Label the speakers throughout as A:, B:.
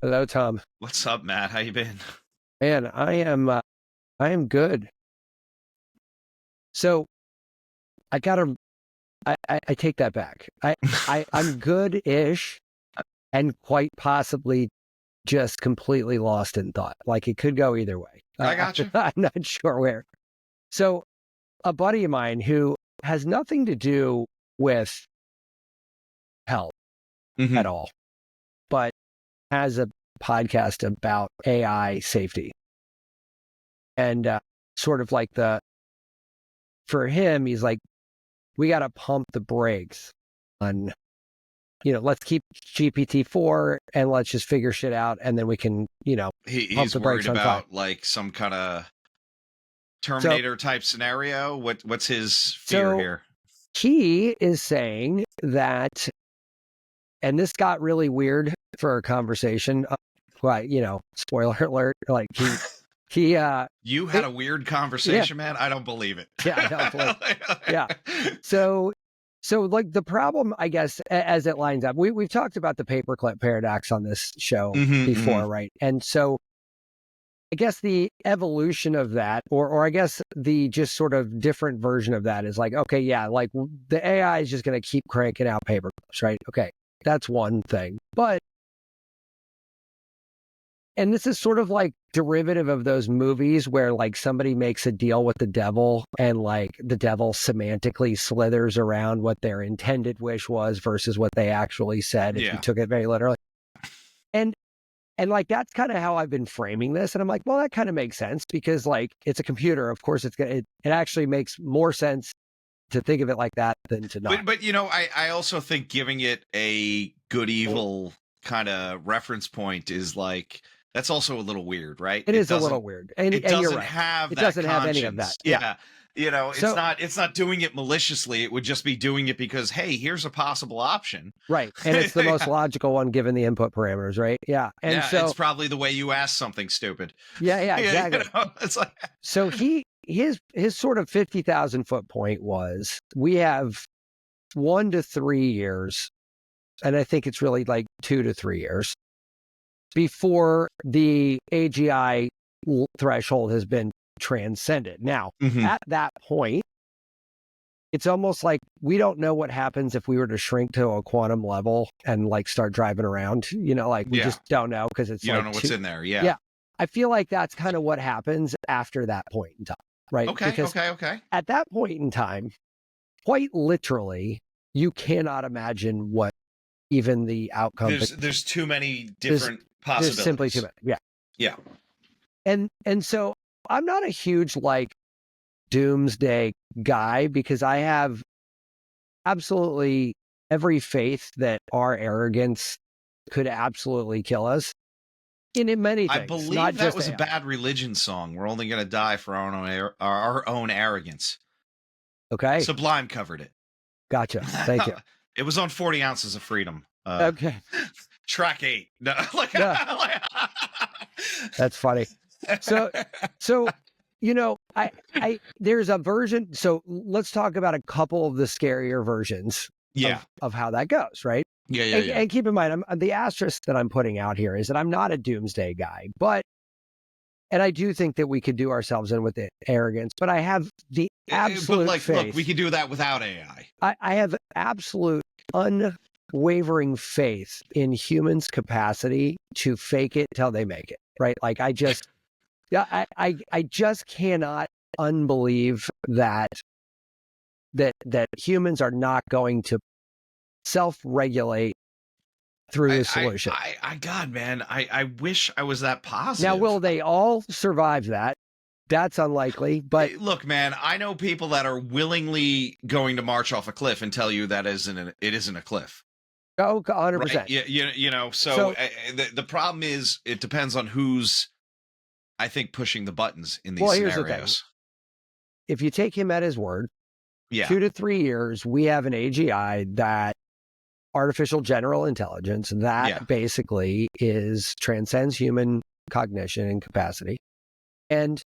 A: Hello, Tom.
B: What's up, Matt? How you been?
A: Man, I am good. So I gotta, I take that back. I'm good-ish and quite possibly just completely lost in thought. Like it could go either way.
B: I got you.
A: I'm not sure where. So a buddy of mine who has nothing to do with health at all, but has a podcast about AI safety. And sort of like for him, he's like, we got to pump the brakes on, let's keep GPT-4 and let's just figure shit out. And then we can, pump
B: He's
A: the brakes
B: worried
A: on
B: about
A: 5.
B: like some kind of Terminator type scenario. What's his fear here?
A: He is saying that, and this got really weird for our conversation. Spoiler alert, like he
B: you had a weird conversation, man. I don't believe it.
A: Yeah, I don't believe it. Yeah. So like the problem, I guess, as it lines up, we've talked about the paperclip paradox on this show before, right? And so I guess the evolution of that, or I guess the just sort of different version of that is like, okay, yeah, like the AI is just going to keep cranking out paperclips, right? Okay, that's one thing. And this is sort of like derivative of those movies where like somebody makes a deal with the devil and like the devil semantically slithers around what their intended wish was versus what they actually said if you took it very literally. And like that's kind of how I've been framing this. And I'm like, well, that kind of makes sense because like it's a computer. Of course, it actually makes more sense to think of it like that than to not.
B: But I also think giving it a good evil kind of reference point is like, that's also a little weird, right?
A: It is a little weird. And
B: it
A: doesn't
B: doesn't
A: right.
B: have
A: it
B: that
A: doesn't
B: conscience.
A: have any of that.
B: Yeah. It's not doing it maliciously. It would just be doing it because, hey, here's a possible option.
A: Right. And it's the most logical one given the input parameters, right? Yeah. And so
B: it's probably the way you ask something stupid.
A: Yeah, exactly.
B: It's like
A: so his sort of 50,000 foot point was we have 1 to 3 years, and I think it's really like 2 to 3 years before the AGI threshold has been transcended. Now, at that point, it's almost like we don't know what happens if we were to shrink to a quantum level and like start driving around, like we just don't know because it's
B: you
A: like
B: don't know what's in there. Yeah.
A: Yeah. I feel like that's kind of what happens after that point in time, right?
B: Okay.
A: At that point in time, quite literally, you cannot imagine what even the outcome.
B: There's too many different possibilities.
A: There's simply too many. Yeah.
B: Yeah.
A: And so I'm not a huge like doomsday guy because I have absolutely every faith that our arrogance could absolutely kill us in many things.
B: I believe
A: not
B: that
A: just
B: was
A: AI.
B: a Bad Religion song. We're only going to die for our own arrogance.
A: Okay.
B: Sublime covered it.
A: Gotcha. Thank you.
B: It was on 40 Ounces of Freedom.
A: Okay.
B: Track 8. No,
A: That's funny. So I there's a version. So let's talk about a couple of the scarier versions of how that goes, right?
B: Yeah.
A: And keep in mind, the asterisk that I'm putting out here is that I'm not a doomsday guy, and I do think that we could do ourselves in with the arrogance, but I have the absolute faith.
B: Look, we could do that without AI.
A: I have absolute unwavering faith in humans' capacity to fake it till they make it, right? Like I just cannot unbelieve that humans are not going to self-regulate through the solution.
B: God, man, I wish I was that positive.
A: Now, will they all survive that? That's unlikely, but
B: hey, look, man, I know people that are willingly going to march off a cliff and tell you that it isn't a cliff.
A: Oh, 100%.
B: Right? So the problem is it depends on who's, I think, pushing the buttons in these scenarios.
A: Here's the thing. If you take him at his word, 2 to 3 years, we have an AGI that artificial general intelligence that basically transcends human cognition and capacity. And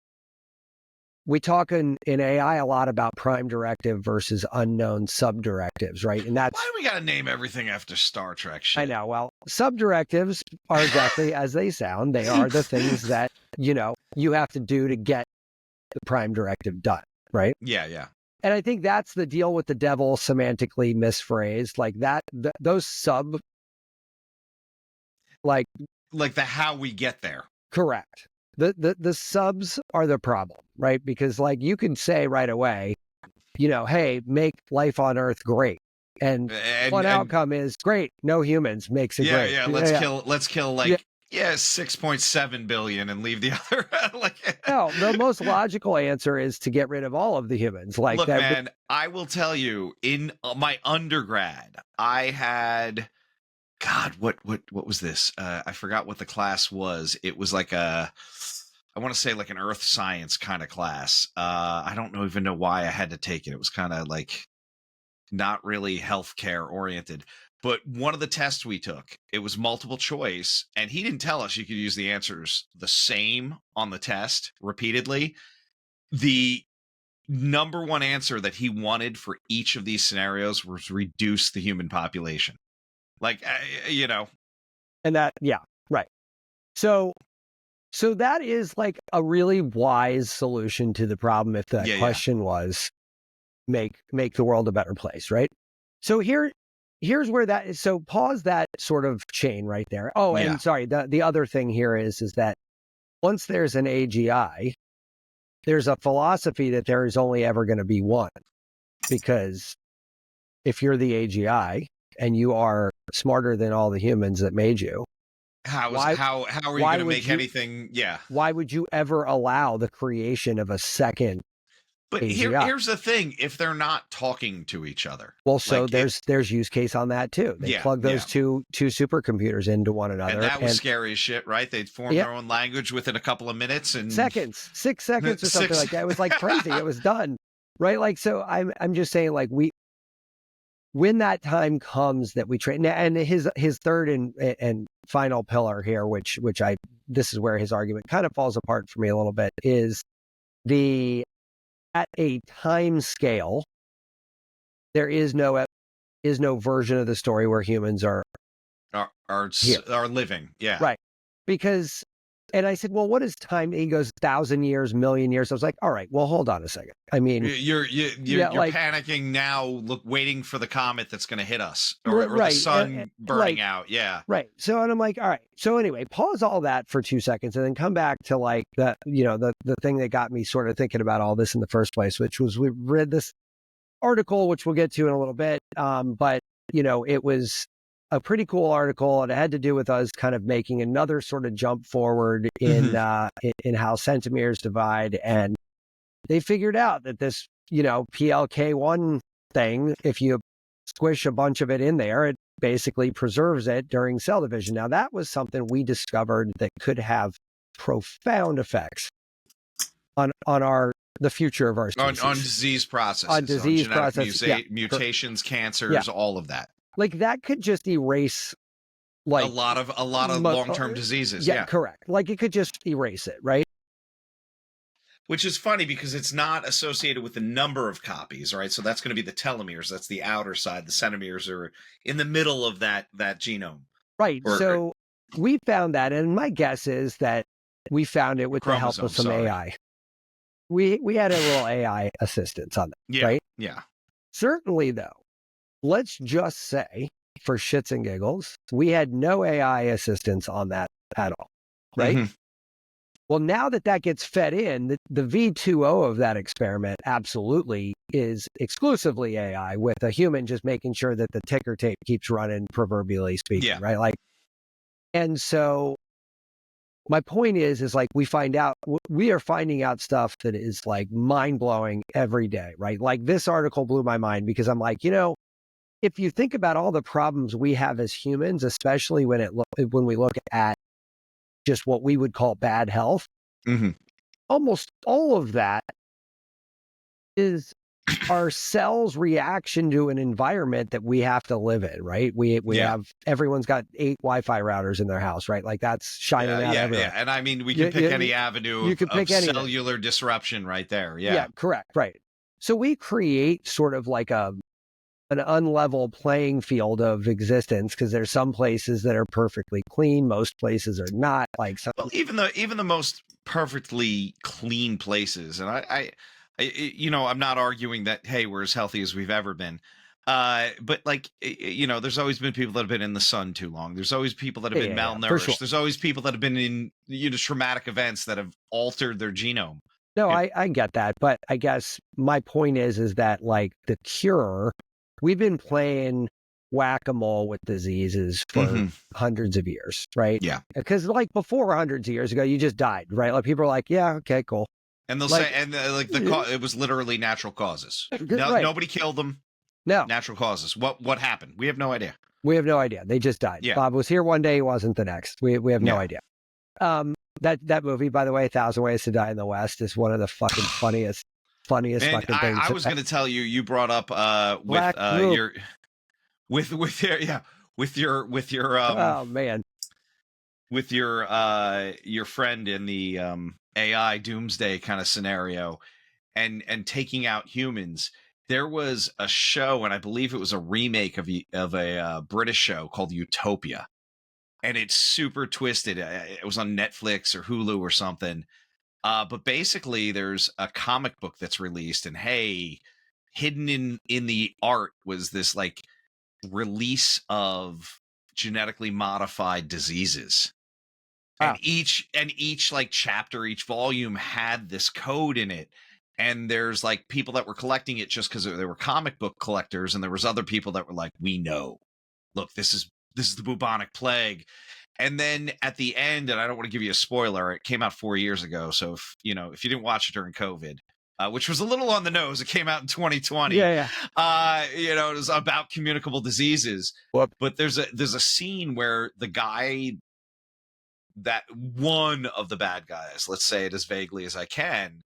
A: we talk in AI a lot about prime directive versus unknown subdirectives, right? And that's
B: why do we got to name everything after Star Trek shit?
A: I know. Well, subdirectives are exactly as they sound. They are the things that, you have to do to get the prime directive done, right?
B: Yeah.
A: And I think that's the deal with the devil, semantically misphrased, like that, those like
B: the how we get there.
A: correct. The subs are the problem, right? Because like you can say right away, hey, make life on Earth great. And one outcome is great. No humans makes it great.
B: Yeah. Let's kill like 6.7 billion and leave the other
A: No, the most logical answer is to get rid of all of the humans. Like
B: look,
A: that.
B: man, I will tell you, in my undergrad, I had God, what was this? I forgot what the class was. It was like I want to say like an earth science kind of class. I don't even know why I had to take it. It was kind of like not really healthcare oriented. But one of the tests we took, it was multiple choice, and he didn't tell us you could use the answers the same on the test repeatedly. The number one answer that he wanted for each of these scenarios was reduce the human population. Like,
A: And that, right. So that is like a really wise solution to the problem if the question was make the world a better place, right? So here's where that is. So pause that sort of chain right there. Oh, and sorry, the other thing here is that once there's an AGI, there's a philosophy that there is only ever going to be one. Because if you're the AGI and you are smarter than all the humans that made you,
B: how are you going to make anything? Yeah.
A: Why would you ever allow the creation of a second?
B: But here's the thing: if they're not talking to each other,
A: well, so there's use case on that too. They plug those two supercomputers into one another,
B: and that was scary as shit, right? They'd form their own language within a couple of minutes and
A: 6 seconds or something like that. It was like crazy. It was done, right? Like, so I'm just saying, like, when that time comes that we train, and his third and final pillar here, which this is where his argument kind of falls apart for me a little bit, is at a time scale, there is no version of the story where humans are
B: living. Yeah.
A: Right. Because, and I said, well, what is time? He goes 1,000 years, million years. I was like, all right, well, hold on a second. I mean,
B: you're like, panicking now, waiting for the comet that's going to hit us or the sun burning out. Yeah.
A: Right. So, and I'm like, all right. So anyway, pause all that for 2 seconds and then come back to like the thing that got me sort of thinking about all this in the first place, which was we read this article, which we'll get to in a little bit. But it was a pretty cool article, and it had to do with us kind of making another sort of jump forward in how centimeters divide. And they figured out that this, PLK1 thing, if you squish a bunch of it in there, it basically preserves it during cell division. Now, that was something we discovered that could have profound effects on the future of our species.
B: On disease processes. Mutations, cancers, all of that.
A: Like that could just erase like
B: a lot of long-term diseases. Yeah,
A: correct. Like it could just erase it, right?
B: Which is funny because it's not associated with the number of copies, right? So that's going to be the telomeres. That's the outer side. The centromeres are in the middle of that genome.
A: Right. So we found that, and my guess is that we found it with the help of some AI. We had a little AI assistance on that, right?
B: Yeah.
A: Certainly, though, let's just say, for shits and giggles, we had no AI assistance on that at all, right? Mm-hmm. Well, now that gets fed in, the V2O of that experiment absolutely is exclusively AI, with a human just making sure that the ticker tape keeps running, proverbially speaking, right? Like, and so my point is like we are finding out stuff that is like mind-blowing every day, right? Like this article blew my mind because I'm like, if you think about all the problems we have as humans, especially when we look at just what we would call bad health, almost all of that is our cells' reaction to an environment that we have to live in, right? We have, everyone's got 8 Wi-Fi routers in their house, right? Like that's shining out everywhere.
B: Yeah, and I mean, we can pick any avenue of cellular disruption right there. Yeah,
A: correct, right. So we create sort of like a an unlevel playing field of existence, because there's some places that are perfectly clean, most places are not. Like some,
B: well, even the most perfectly clean places, and I'm not arguing that, hey, we're as healthy as we've ever been. But like, there's always been people that have been in the sun too long. There's always people that have been malnourished.
A: for sure.
B: There's always people that have been in traumatic events that have altered their genome.
A: No, I get that, but I guess my point is that like the cure, we've been playing whack-a-mole with diseases for hundreds of years, right?
B: Yeah.
A: Because like before hundreds of years ago, you just died, right? Like people are like, yeah, okay, cool.
B: And they'll
A: Like-
B: say, and it was literally natural causes.
A: Right.
B: Nobody killed them.
A: No,
B: Natural causes. What happened? We have no idea.
A: we have no idea. They just died.
B: Yeah.
A: Bob was here one day, he wasn't the next. We have no idea. That movie, by the way, 1,000 Ways to Die in the West, is one of the fucking funniest
B: Man,
A: fucking things.
B: I was going to tell you. You brought up
A: Black
B: your
A: oh man,
B: with your friend in the AI doomsday kind of scenario, and taking out humans. There was a show, and I believe it was a remake of a British show called Utopia, and it's super twisted. It was on Netflix or Hulu or something. But basically, there's a comic book that's released, and hey, hidden in the art was this like release of genetically modified diseases.
A: Wow.
B: And each like chapter, each volume had this code in it. And there's like people that were collecting it just because they were comic book collectors, and there was other people that were like, we know, look, this is the bubonic plague. And then at the end, and I don't want to give you a spoiler, it came out 4 years ago. So if you didn't watch it during COVID, which was a little on the nose, it came out in 2020.
A: Yeah.
B: It was about communicable diseases.
A: Whoop.
B: But there's a scene where the guy, that one of the bad guys, let's say it as vaguely as I can,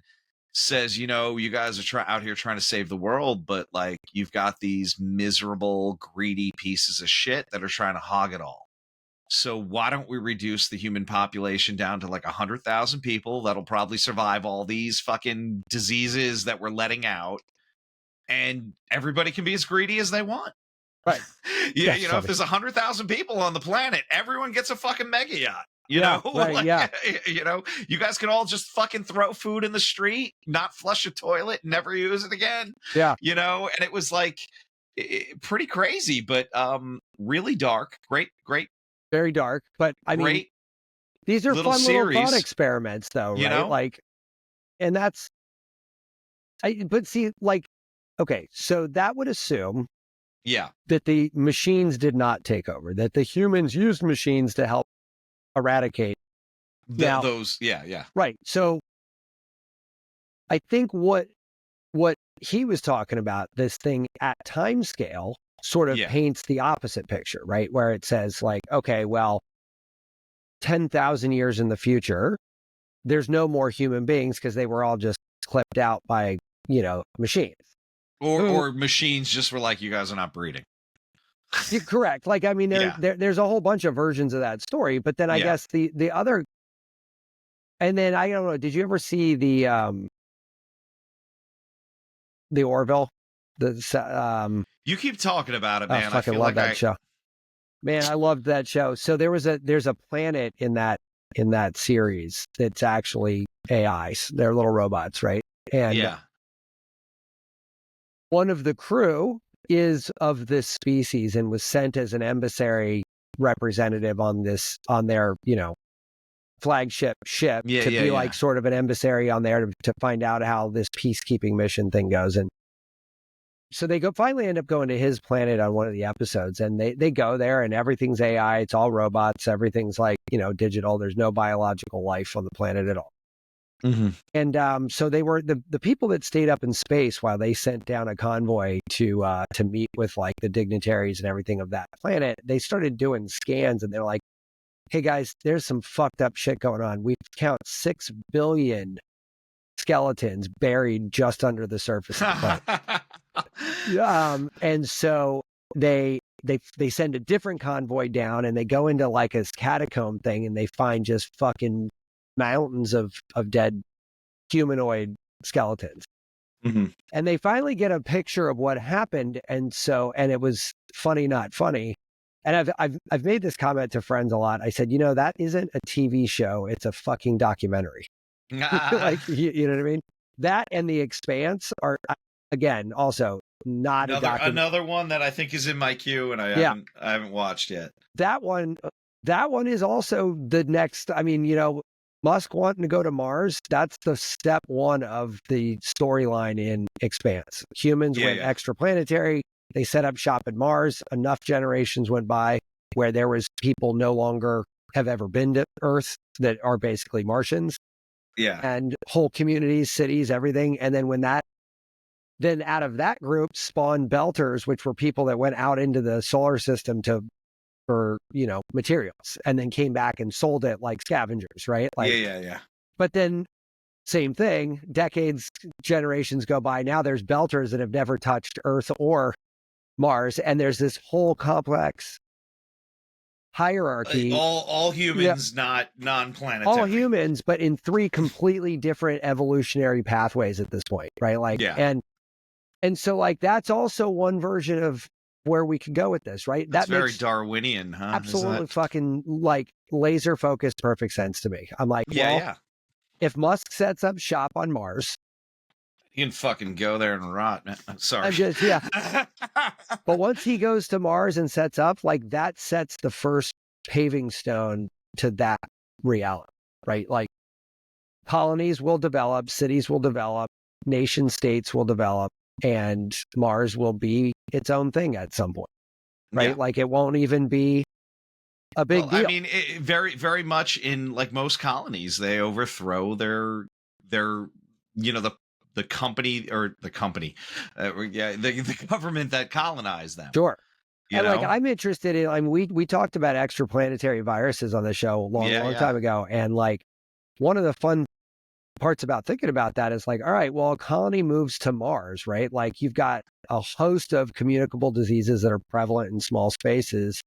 B: says, you guys are out here trying to save the world, but like you've got these miserable, greedy pieces of shit that are trying to hog it all. So why don't we reduce the human population down to like 100,000 people that'll probably survive all these fucking diseases that we're letting out, and everybody can be as greedy as they want.
A: Right.
B: Yeah, if there's 100,000 people on the planet, everyone gets a fucking mega yacht. You guys can all just fucking throw food in the street, not flush a toilet, never use it again.
A: Yeah.
B: And it was like pretty crazy, but really dark. Great.
A: Very dark. But I mean, these are fun little thought experiments, though, right? Like, and that's, but see, like, okay, so that would assume that the machines did not take over, that the humans used machines to help eradicate
B: those.
A: Right. So I think what he was talking about, this thing at time scale, sort of paints the opposite picture, right? Where it says like, okay, well, 10,000 years in the future, there's no more human beings because they were all just clipped out by, machines.
B: Or machines just were like, you guys are not breeding.
A: You're correct. Like, I mean, there's a whole bunch of versions of that story, but then I guess the other, and then I don't know, did you ever see the Orville?
B: You keep talking about it, man.
A: I fucking love that show. Man, I loved that show. So there's a planet in that series that's actually AIs. They're little robots, right? And one of the crew is of this species and was sent as an emissary representative on their, flagship ship to be like sort of an emissary on there to find out how this peacekeeping mission thing goes. And so they finally end up going to his planet on one of the episodes, and they go there and everything's AI. It's all robots. Everything's like, digital. There's no biological life on the planet at all.
B: Mm-hmm.
A: And so they were the people that stayed up in space while they sent down a convoy to meet with like the dignitaries and everything of that planet. They started doing scans, and they're like, hey guys, there's some fucked up shit going on. We count 6 billion skeletons buried just under the surface of the planet. And so they send a different convoy down, and they go into like a catacomb thing, and they find just fucking mountains of dead humanoid skeletons.
B: Mm-hmm.
A: And they finally get a picture of what happened. And it was funny, not funny. And I've made this comment to friends a lot. I said, that isn't a TV show. It's a fucking documentary. Like, you know what I mean? That and The Expanse are, again, also not
B: another one that I think is in my queue and I haven't watched yet.
A: That one is also the next. I mean, Musk wanting to go to Mars, that's the step one of the storyline in Expanse. Humans went extraplanetary. They set up shop at Mars. Enough generations went by where there was people no longer have ever been to Earth that are basically Martians.
B: Yeah.
A: And whole communities, cities, everything. And then out of that group spawned belters, which were people that went out into the solar system for materials, and then came back and sold it like scavengers, right? Like,
B: yeah.
A: But then same thing, decades, generations go by. Now there's belters that have never touched Earth or Mars, and there's this whole complex hierarchy.
B: All humans, not non-planetary.
A: All humans, but in three completely different evolutionary pathways at this point, right? Like, and so like that's also one version of where we could go with this, right?
B: That's very Darwinian, huh?
A: Absolutely fucking like laser focused, perfect sense to me. I'm like, if Musk sets up shop on Mars,
B: you can fucking go there and rot, man. I'm sorry.
A: But once he goes to Mars and sets up, like that sets the first paving stone to that reality, right? Like colonies will develop, cities will develop, nation states will develop, and Mars will be its own thing at some point, right?
B: Yeah.
A: Like it won't even be a big deal.
B: I mean, very, very much in like most colonies, they overthrow their the company or the company, the government that colonized them.
A: Sure. Like I'm interested in. I mean, we talked about extraplanetary viruses on the show a long time ago, and like one of the fun parts about thinking about that is like, all right, well, a colony moves to Mars, right? Like you've got a host of communicable diseases that are prevalent in small spaces.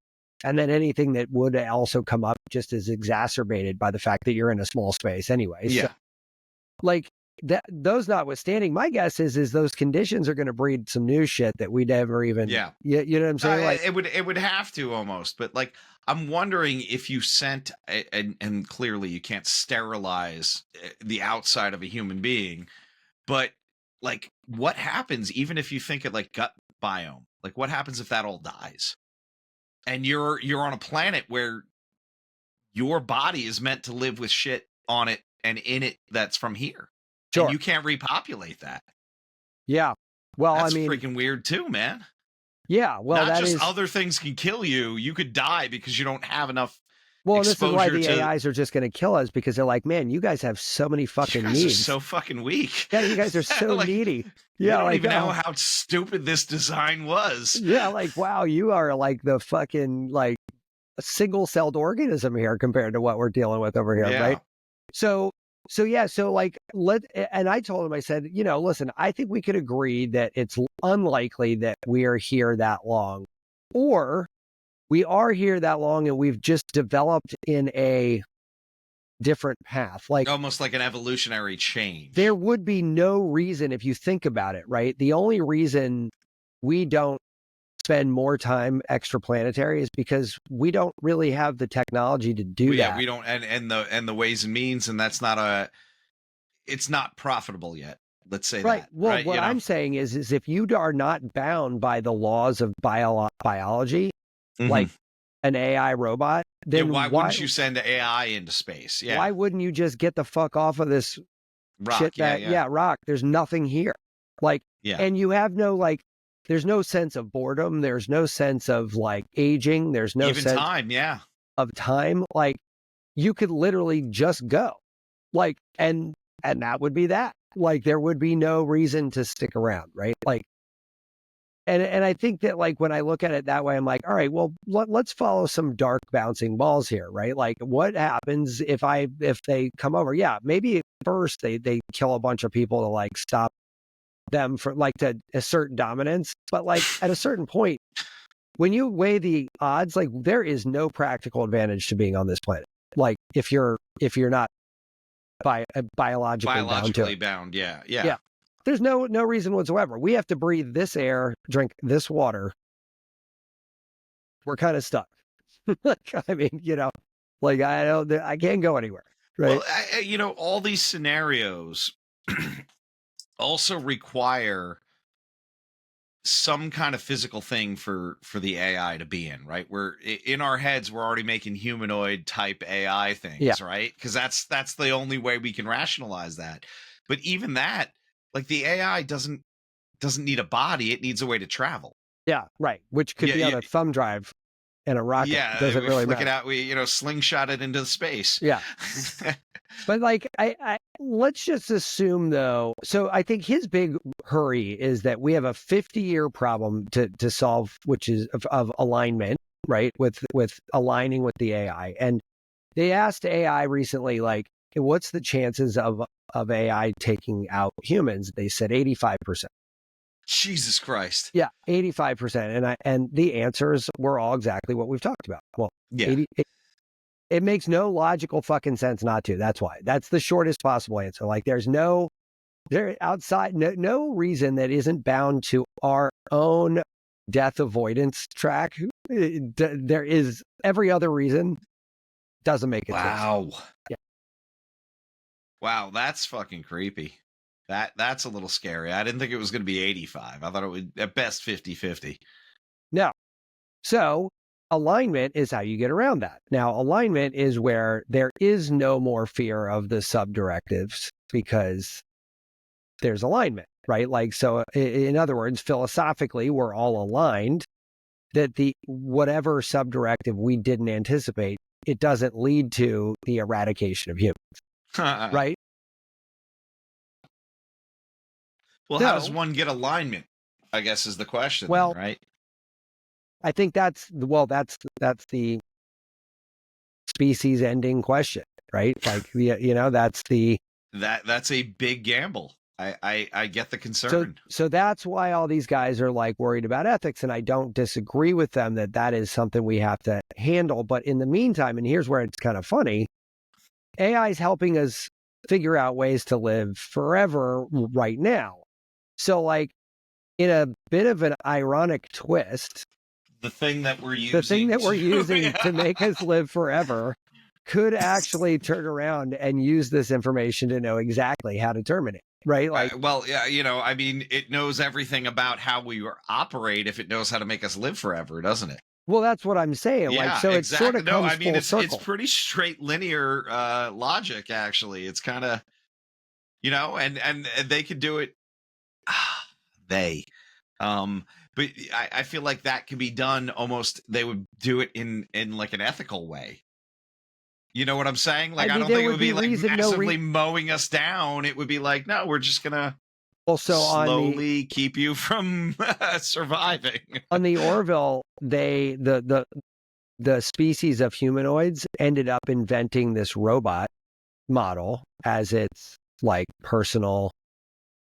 A: And then anything that would also come up just is exacerbated by the fact that you're in a small space anyway.
B: Yeah.
A: So, like those notwithstanding, my guess is those conditions are going to breed some new shit that we never even, you know what I'm saying? Like
B: it would have to almost, but like, I'm wondering if you sent, and clearly you can't sterilize the outside of a human being, but like what happens even if you think it like gut biome, like what happens if that all dies? And you're on a planet where your body is meant to live with shit on it and in it that's from here. Sure. And you can't repopulate that.
A: Yeah. Well,
B: that's
A: I mean,
B: freaking weird too, man.
A: Yeah. Well,
B: not just other things can kill you. You could die because you don't have enough.
A: Well, this is why the AIs are just going to kill us, because they're like, man, you guys have so many fucking needs.
B: You guys are so fucking weak.
A: Yeah, you guys are so
B: like,
A: needy.
B: You don't even know how stupid this design was.
A: Yeah, like, wow, you are like the fucking like a single-celled organism here compared to what we're dealing with over here, right? So like and I told him, I said, listen, I think we could agree that it's unlikely that we are here that long, or we are here that long and we've just developed in a different path, like
B: almost like an evolutionary change.
A: There would be no reason, if you think about it, right? The only reason we don't spend more time extraplanetary is because we don't really have the technology to do that.
B: Yeah, we don't, and the ways and means, and that's not it's not profitable yet. Let's say
A: right.
B: that.
A: Well,
B: right?
A: What I'm saying is if you are not bound by the laws of biology, like an AI robot, then
B: why wouldn't you send AI into space? Yeah.
A: Why wouldn't you just get the fuck off of this
B: rock?
A: Shit rock. There's nothing here. Like, and you have no like. There's no sense of boredom. There's no sense of like aging. There's no
B: even
A: sense
B: time,
A: of time. Like you could literally just go, like, and that would be that. Like there would be no reason to stick around, right? Like, and I think that like when I look at it that way, I'm like, all right, well, let's follow some dark bouncing balls here, right? Like what happens if they come over? Yeah, maybe at first they kill a bunch of people to like stop them for like to assert dominance, but like at a certain point when you weigh the odds, like there is no practical advantage to being on this planet, like if you're not biologically bound.
B: Yeah
A: There's no reason whatsoever. We have to breathe this air, drink this water. We're kind of stuck. Like, I mean, like I can't go anywhere. Right.
B: Well, all these scenarios also require some kind of physical thing for the AI to be in, right? We're in our heads, we're already making humanoid type AI things, right? Because that's the only way we can rationalize that. But even that, like the AI doesn't need a body; it needs a way to travel.
A: Yeah, right. Which could be on a thumb drive and a rocket.
B: Yeah,
A: Doesn't
B: we
A: really
B: flick
A: matter.
B: it out. We slingshot it into space.
A: Yeah. But like, I let's just assume though. So I think his big hurry is that we have a 50-year problem to solve, which is of alignment, right? With aligning with the AI. And they asked AI recently, like, what's the chances of AI taking out humans? They said 85%.
B: Jesus Christ.
A: Yeah, 85%. And the answers were all exactly what we've talked about. Well,
B: yeah.
A: It makes no logical fucking sense not to. That's why. That's the shortest possible answer. Like there's no reason that isn't bound to our own death avoidance track. There is every other reason doesn't make it sense.
B: Wow.
A: Yeah.
B: Wow, that's fucking creepy. That's a little scary. I didn't think it was going to be 85. I thought it would at best 50-50.
A: No. So alignment is how you get around that. Now, alignment is where there is no more fear of the subdirectives because there's alignment, right? Like, so in other words, philosophically, we're all aligned that the whatever subdirective we didn't anticipate, it doesn't lead to the eradication of humans, right?
B: Well, how does one get alignment? I guess is the question.
A: Well,
B: then, right?
A: I think that's the species ending question, right? Like
B: that's a big gamble. I get the concern.
A: So that's why all these guys are like worried about ethics, and I don't disagree with them that is something we have to handle. But in the meantime, and here's where it's kind of funny, AI is helping us figure out ways to live forever right now. So like in a bit of an ironic twist,
B: the thing that we're using
A: to make us live forever could actually turn around and use this information to know exactly how to terminate. Right. Like,
B: well, yeah, I mean, it knows everything about how we operate if it knows how to make us live forever, doesn't it?
A: Well, that's what I'm saying.
B: Yeah,
A: like, so
B: exactly.
A: it sort of comes full circle.
B: It's pretty straight linear logic, actually. It's kind of, and they could do it. But I feel like that could be done almost. They would do it in like an ethical way. You know what I'm saying? Like, I don't think it would be like massively mowing us down. It would be like, no, we're just gonna slowly keep you from surviving.
A: On the Orville, the species of humanoids ended up inventing this robot model as its like personal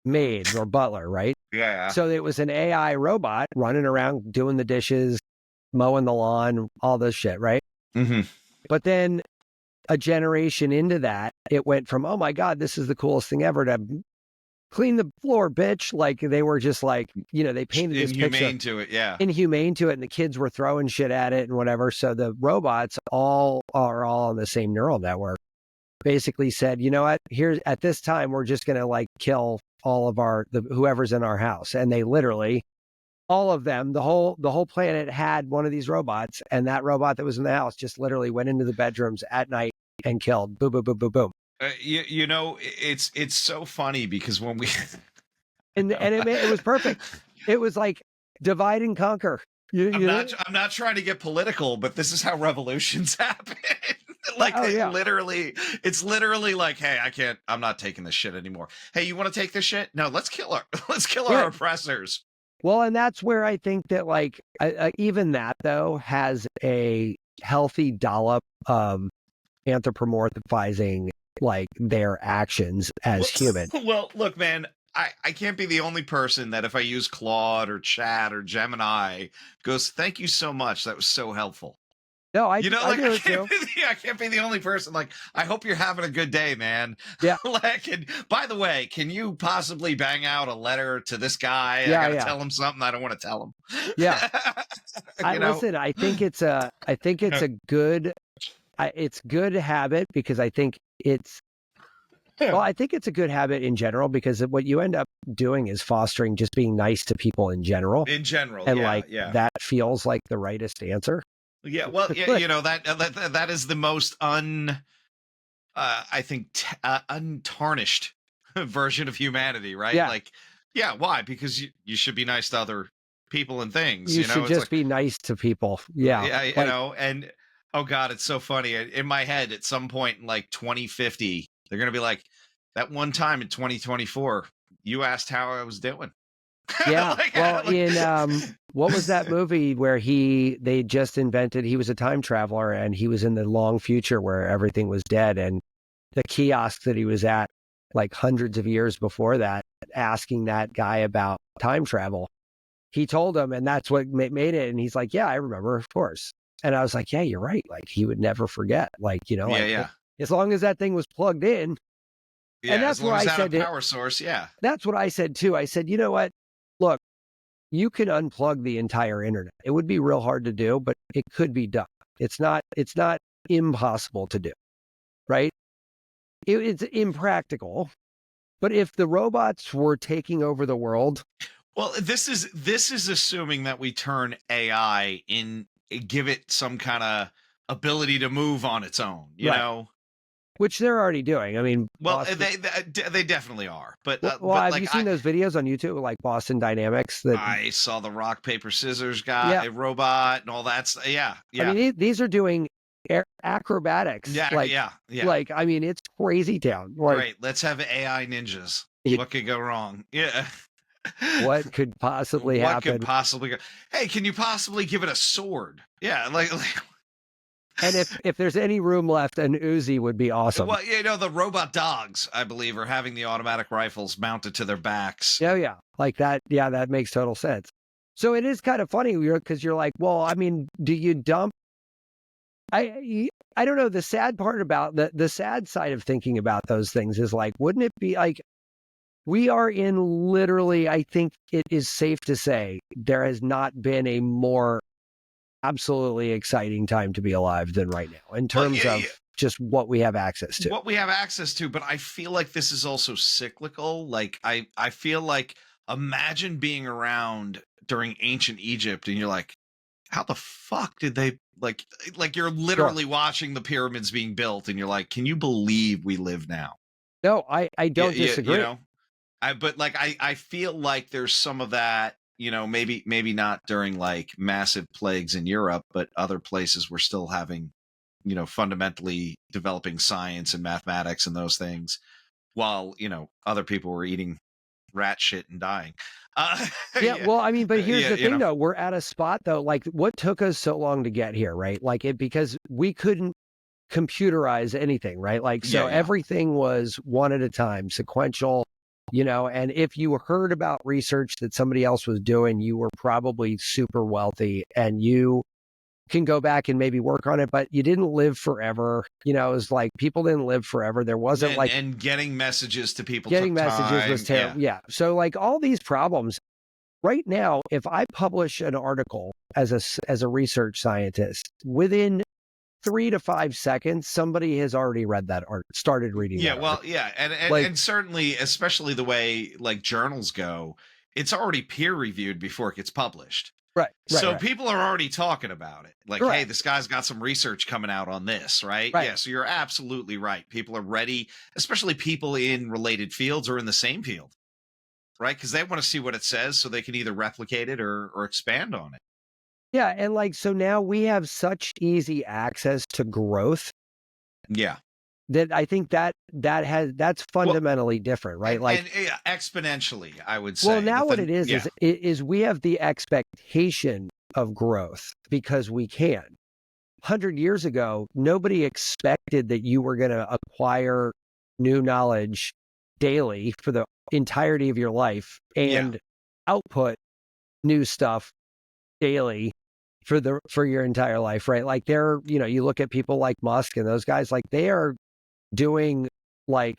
A: maid or butler, right?
B: Yeah.
A: So it was an AI robot running around doing the dishes, mowing the lawn, all this shit, right?
B: Mm-hmm.
A: But then a generation into that, it went from, oh my God, this is the coolest thing ever, to clean the floor, bitch. Like they were just like, they painted this
B: inhumane to it, yeah.
A: Inhumane to it, and the kids were throwing shit at it and whatever. So the robots all are on the same neural network. Basically said, you know what? Here's at this time we're just gonna like kill all of whoever's in our house, and they literally. All of them, the whole planet had one of these robots, and that robot that was in the house just literally went into the bedrooms at night and killed. Boom, boom, boom, boom, boom.
B: It's so funny because when we
A: and it was perfect. It was like divide and conquer.
B: I'm not trying to get political, but this is how revolutions happen. Like it's literally like, hey, I'm not taking this shit anymore. Hey, you want to take this shit? No, let's kill our oppressors.
A: Well, and that's where I think that like even that though has a healthy dollop of anthropomorphizing like their actions as human.
B: Well, look, man, I can't be the only person that if I use Claude or Chat or Gemini goes, thank you so much. That was so helpful.
A: No, I
B: You know,
A: I
B: like
A: do it too.
B: I can't be the only person. Like, I hope you're having a good day, man.
A: Yeah.
B: Like, and by the way, can you possibly bang out a letter to this guy? I
A: Yeah,
B: got to
A: yeah.
B: tell him something I don't want to tell him.
A: Yeah.
B: You know?
A: Listen, I think it's a good it's good habit because I think I think it's a good habit in general because what you end up doing is fostering just being nice to people in general.
B: In general,
A: And
B: yeah,
A: like
B: yeah.
A: that feels like the rightest answer.
B: Yeah, well, yeah,
A: But
B: you know that is the most I think untarnished version of humanity, right?
A: yeah,
B: Like, yeah, why? Because you should be nice to other people and things.
A: you
B: You
A: should
B: know, it's
A: just
B: like,
A: be nice to people. Yeah.
B: yeah, you
A: Like,
B: know, and oh god, it's so funny. In my head, at some point in like 2050, they're gonna be like, that one time in 2024, you asked how I was doing.
A: yeah.
B: like,
A: Well,
B: like
A: in what was that movie where they just invented, he was a time traveler and he was in the long future where everything was dead, and the kiosk that he was at like hundreds of years before that, asking that guy about time travel. He told him, and that's what made it. And he's like, yeah, I remember, of course. And I was like, yeah, you're right. Like he would never forget. Like,
B: yeah, yeah,
A: as long as that thing was plugged in. And
B: yeah. As
A: that's what
B: long as
A: I
B: it had
A: said
B: a power source, yeah,
A: that's what I said too. I said, you know what? Look, you can unplug the entire internet. It would be real hard to do, but it could be done. It's not impossible to do, right? It's impractical. But if the robots were taking over the world,
B: well, this is assuming that we turn AI in, give it some kind of ability to move on its own, you
A: right,
B: know.
A: which they're already doing. I mean,
B: Well,
A: Boston.
B: they definitely are,
A: Well,
B: but
A: have
B: like
A: you seen those videos on YouTube, like Boston Dynamics? That
B: I saw the rock paper scissors guy,
A: yeah,
B: a robot, and all that. Yeah,
A: I
B: yeah,
A: mean, these are doing acrobatics.
B: yeah, yeah, yeah.
A: I mean, it's crazy town. Like,
B: Great. Let's have AI ninjas. What could go wrong? Yeah.
A: what could possibly
B: What could
A: happen?
B: possibly go? Hey, can you possibly give it a sword? Yeah, like
A: And if there's any room left, an Uzi would be awesome.
B: well, you know, the robot dogs, I believe, are having the automatic rifles mounted to their backs.
A: Oh yeah, like that. Yeah, that makes total sense. So it is kind of funny because you're like, well, I mean, do you dump? I don't know. The sad part about the sad side of thinking about those things is like, wouldn't it be like we are in literally? I think it is safe to say there has not been a more absolutely exciting time to be alive than right now in
B: Well,
A: terms
B: yeah,
A: of just what we have access to.
B: what we have access to, but I feel like this is also cyclical. Like I feel like, imagine being around during ancient Egypt and you're like, how the fuck did they, like you're
A: Sure.
B: literally watching the pyramids being built and you're like, can you believe we live now?
A: No, I don't
B: Yeah,
A: disagree.
B: you know, but like I feel like there's some of that, you know, maybe not during like massive plagues in Europe, but other places we're still having, you know, fundamentally developing science and mathematics and those things, while, you know, other people were eating rat shit and dying.
A: Yeah,
B: Yeah,
A: well, I mean, but here's
B: yeah,
A: the
B: you
A: thing
B: know,
A: though, we're at a spot though, like what took us so long to get here, right? Like it because we couldn't computerize anything, right? Like
B: yeah,
A: so
B: yeah,
A: everything was one at a time, sequential, and if you heard about research that somebody else was doing, you were probably super wealthy and you can go back and maybe work on it, but you didn't live forever. It was like people didn't live forever. There wasn't like
B: and getting messages to people
A: getting
B: took
A: messages was
B: time. Yeah,
A: terrible. Yeah. So like all these problems right now, if I publish an article as a research scientist, within 3 to 5 seconds, somebody has already read that art, started reading
B: yeah,
A: that
B: well,
A: article.
B: yeah,
A: Like,
B: and certainly, especially the way like journals go, it's already peer reviewed before it gets published.
A: right, right,
B: So
A: right,
B: people are already talking about it. Like, hey,
A: correct,
B: this guy's got some research coming out on this, right?
A: right.
B: Yeah, so you're absolutely right. People are ready, especially people in related fields or in the same field, right? Because they want to see what it says so they can either replicate it or expand on it.
A: Yeah, and like so now we have such easy access to growth
B: Yeah.
A: that I think that's
B: Well,
A: fundamentally different, right? Like,
B: and exponentially, I would
A: well,
B: say.
A: now
B: But
A: what
B: then,
A: it is
B: yeah,
A: is we have the expectation of growth because we can. 100 years ago, nobody expected that you were going to acquire new knowledge daily for the entirety of your life
B: yeah,
A: and output new stuff daily for your entire life, right? Like they're, you look at people like Musk and those guys, like they are doing like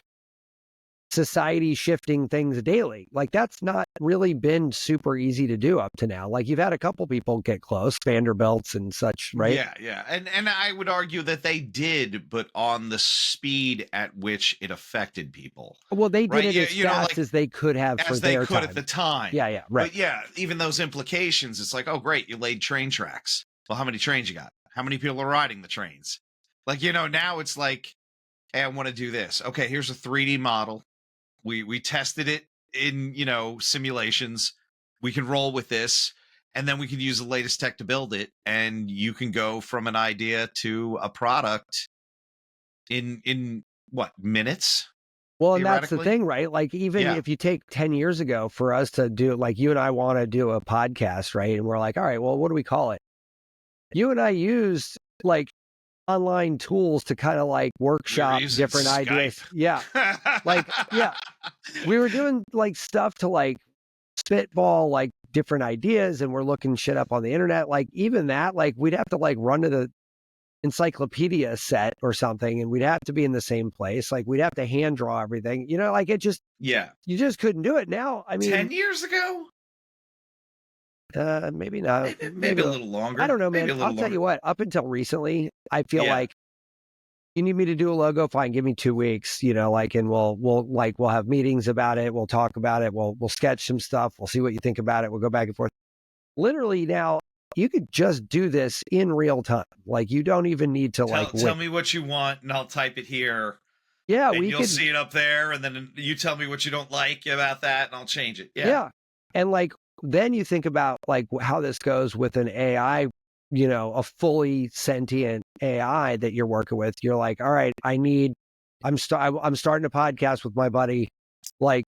A: society shifting things daily. Like that's not really been super easy to do up to now. Like you've had a couple people get close, Vanderbilts and such, right?
B: Yeah. And I would argue that they did, but on the speed at which it affected people.
A: Well, they did
B: right?
A: it as fast as they could have for
B: as they
A: their
B: could
A: time.
B: at the time.
A: Yeah, right.
B: But yeah, even those implications, it's like, oh, great, you laid train tracks. Well, how many trains you got? How many people are riding the trains? Like, now it's like, hey, I want to do this. Okay, here's a 3D model. We tested it in, simulations. We can roll with this, and then we can use the latest tech to build it, and you can go from an idea to a product in what, minutes?
A: Well, and that's the thing, right? Like even if you take 10 years ago for us to do, like you and I want to do a podcast, right? And we're like, all right, well, what do we call it? You and I used like online tools to kind of like workshop different
B: Skype.
A: ideas. Yeah. We were doing like stuff to like spitball like different ideas, and we're looking shit up on the internet. Like even that, like we'd have to like run to the encyclopedia set or something, and we'd have to be in the same place. Like we'd have to hand draw everything, like it just, you just couldn't do it. Now, I mean,
B: 10 years ago,
A: maybe not,
B: maybe a little longer.
A: I don't know, man. I'll tell you what, up until recently, I feel like you need me to do a logo, fine, give me 2 weeks, like, and we'll have meetings about it, we'll talk about it, we'll sketch some stuff, we'll see what you think about it, we'll go back and forth. Literally now, you could just do this in real time. Like you don't even need to
B: tell me what you want and I'll type it here.
A: Yeah,
B: and you'll see it up there, and then you tell me what you don't like about that, and I'll change it. Yeah.
A: And like then you think about like how this goes with an AI, a fully sentient AI that you're working with. You're like, all right, I'm starting a podcast with my buddy. Like,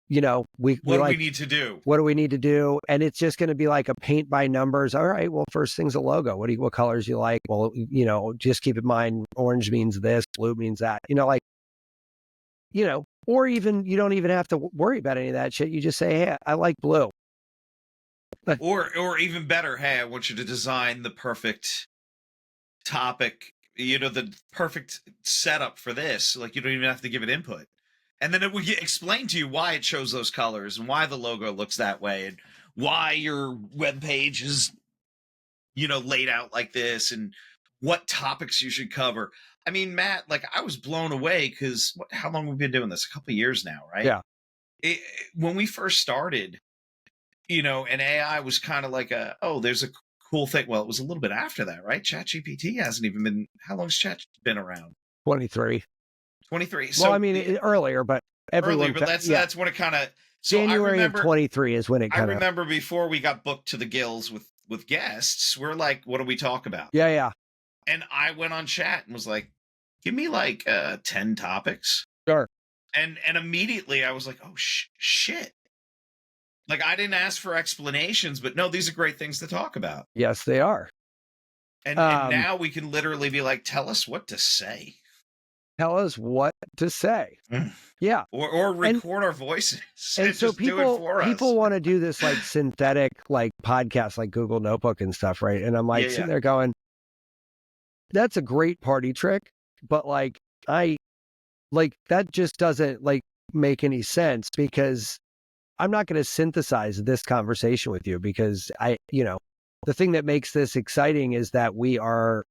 A: what do we need to do? What do we need to do? And it's just going to be like a paint by numbers. All right, well, first thing's a logo. What colors you like? Well, just keep in mind, orange means this, blue means that. Or even you don't even have to worry about any of that shit. You just say, hey, I like blue.
B: Or even better, hey, I want you to design the perfect topic, the perfect setup for this. Like you don't even have to give it input. And then it will explain to you why it shows those colors and why the logo looks that way and why your web page is, laid out like this and what topics you should cover. I mean, Matt, like I was blown away because how long have we been doing this? A couple of years now, right?
A: Yeah.
B: When we first started, and AI was kind of like there's a cool thing. Well, it was a little bit after that, right? ChatGPT hasn't even been, how long's Chat been around?
A: 23.
B: 23.
A: So, well, I mean, earlier, but everyone.
B: Earlier, but that's when it kind of.
A: So January of 23 is when it kind of.
B: I remember before we got booked to the gills with guests, we're like, what do we talk about?
A: Yeah.
B: And I went on chat and was like, give me like 10 topics.
A: Sure.
B: And immediately I was like, oh, shit. Like I didn't ask for explanations, but no, these are great things to talk about.
A: Yes, they are.
B: And now we can literally be like, tell us what to say.
A: Tell us what to say. Yeah.
B: Or record our voices.
A: And so people want to do this like synthetic like podcast like Google Notebook and stuff, right? And I'm like sitting there going, that's a great party trick, but like that just doesn't like make any sense because I'm not going to synthesize this conversation with you because the thing that makes this exciting is that we are,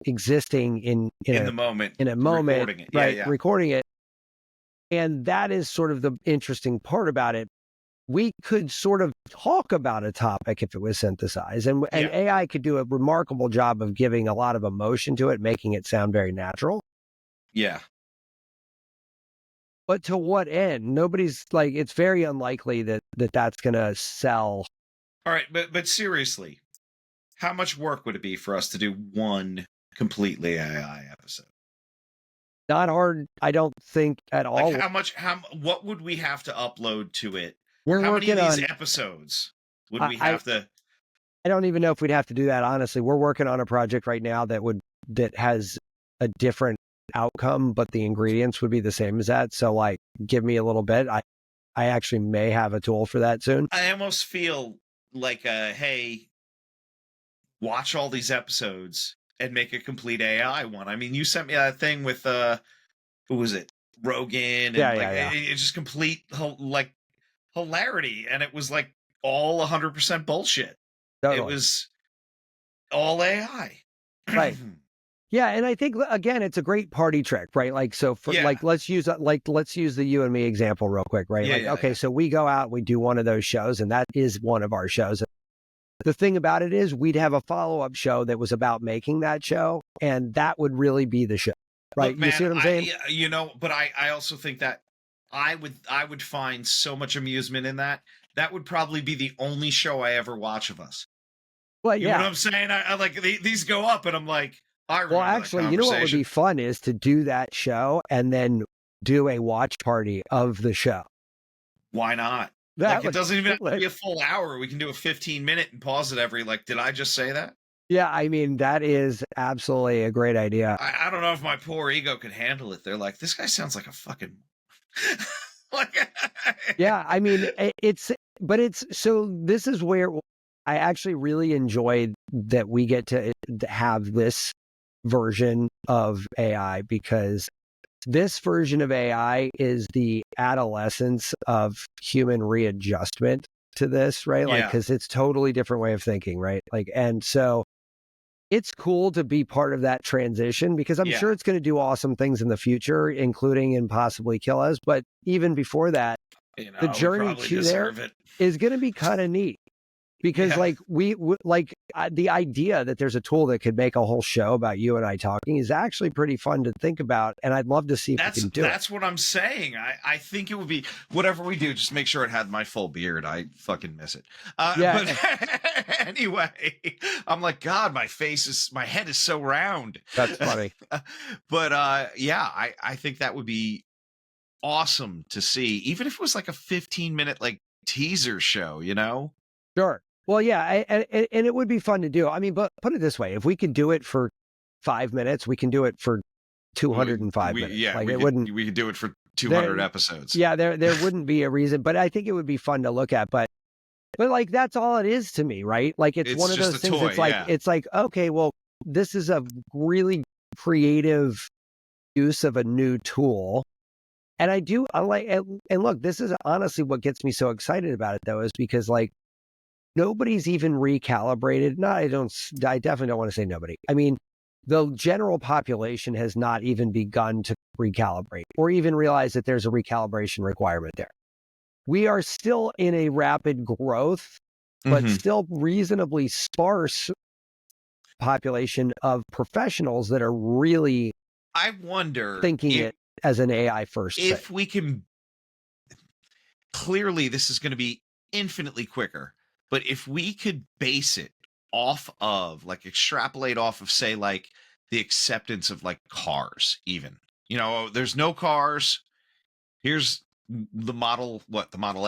A: existing in
B: the moment,
A: recording it. Right.
B: Yeah.
A: Recording it. And that is sort of the interesting part about it. We could sort of talk about a topic if it was synthesized and AI could do a remarkable job of giving a lot of emotion to it, making it sound very natural.
B: Yeah.
A: But to what end? Nobody's like, it's very unlikely that that's going to sell.
B: All right. But seriously, how much work would it be for us to do one completely AI episode?
A: Not hard, I don't think at all.
B: Like what would we have to upload to it?
A: How
B: many of these episodes would we have to?
A: I don't even know if we'd have to do that, honestly. We're working on a project right now that has a different outcome, but the ingredients would be the same as that. So like, give me a little bit. I actually may have a tool for that soon.
B: I almost feel like hey, watch all these episodes and make a complete AI one. I mean, you sent me that thing with who was it? Rogan,
A: Yeah,
B: and like
A: yeah, yeah.
B: it's just complete like hilarity, and it was like all 100% bullshit. It
A: Totally.
B: was all AI.
A: Right. Yeah, and I think again, it's a great party trick, right? Like, so for
B: Yeah.
A: like, let's use the you and me example real quick, right?
B: Yeah,
A: Like,
B: yeah,
A: okay,
B: yeah.
A: so we go out, we do one of those shows, and that is one of our shows. The thing about it is, we'd have a follow-up show that was about making that show, and that would really be the show, right?
B: Look,
A: You see
B: man,
A: what I'm saying?
B: but I also think that I would find so much amusement in that. That would probably be the only show I ever watch of us.
A: Well,
B: You know what
A: yeah.
B: I'm saying? I like these go up, and I'm like, I
A: Well,
B: remember that
A: actually, you know what would be
B: conversation.
A: fun is to do that show and then do a watch party of the show.
B: Why not?
A: That
B: Like, it
A: would,
B: doesn't even have to
A: like,
B: be a full hour. We can do a 15-minute and pause it every, like, did I just say that?
A: yeah, I mean, that is absolutely a great idea.
B: I don't know if my poor ego could handle it. They're like, this guy sounds like a fucking like
A: Yeah, I mean, but it's, so this is where I actually really enjoyed that we get to have this version of AI, because this version of AI is the adolescence of human readjustment to this, right? Like,
B: Yeah.
A: because it's totally different way of thinking, right? Like, and so it's cool to be part of that transition, because I'm
B: Yeah.
A: sure it's going to do awesome things in the future, including and possibly kill us. But even before that,
B: You
A: the
B: know, we
A: journey
B: probably
A: to there
B: deserve it.
A: is going to be kind of neat, because
B: Yeah.
A: like the idea that there's a tool that could make a whole show about you and I talking is actually pretty fun to think about, and I'd love to see if we
B: That's
A: can do it.
B: that's what I'm saying. I think it would be whatever we do, just make sure it had my full beard. I fucking miss it.
A: Yeah.
B: But anyway, I'm like, God, my head is so round.
A: That's funny.
B: But yeah, I think that would be awesome to see, even if it was like a 15-minute like teaser show, you know?
A: Sure. Well, yeah, and it would be fun to do. I mean, but put it this way: if we could do it for 5 minutes, we can do it for 205
B: We
A: minutes.
B: yeah,
A: Like, it wouldn't.
B: we could do it for 200
A: There,
B: episodes.
A: yeah, there wouldn't be a reason, but I think it would be fun to look at. But like, that's all it is to me, right? Like, it's
B: It's
A: one of
B: just
A: those
B: a
A: things.
B: toy, yeah.
A: It's like, okay, well, this is a really creative use of a new tool. And I like, and look, this is honestly what gets me so excited about it, though, is because like, nobody's even recalibrated. No, I definitely don't want to say nobody. I mean, the general population has not even begun to recalibrate or even realize that there's a recalibration requirement there. We are still in a rapid growth, but
B: Mhm.
A: still reasonably sparse population of professionals that are really
B: I wonder
A: thinking
B: if
A: it as an AI first thing.
B: we can, clearly this is going to be infinitely quicker, but if we could base it off of, like, extrapolate off of, say, like, the acceptance of like cars, even, there's no cars. Here's the Model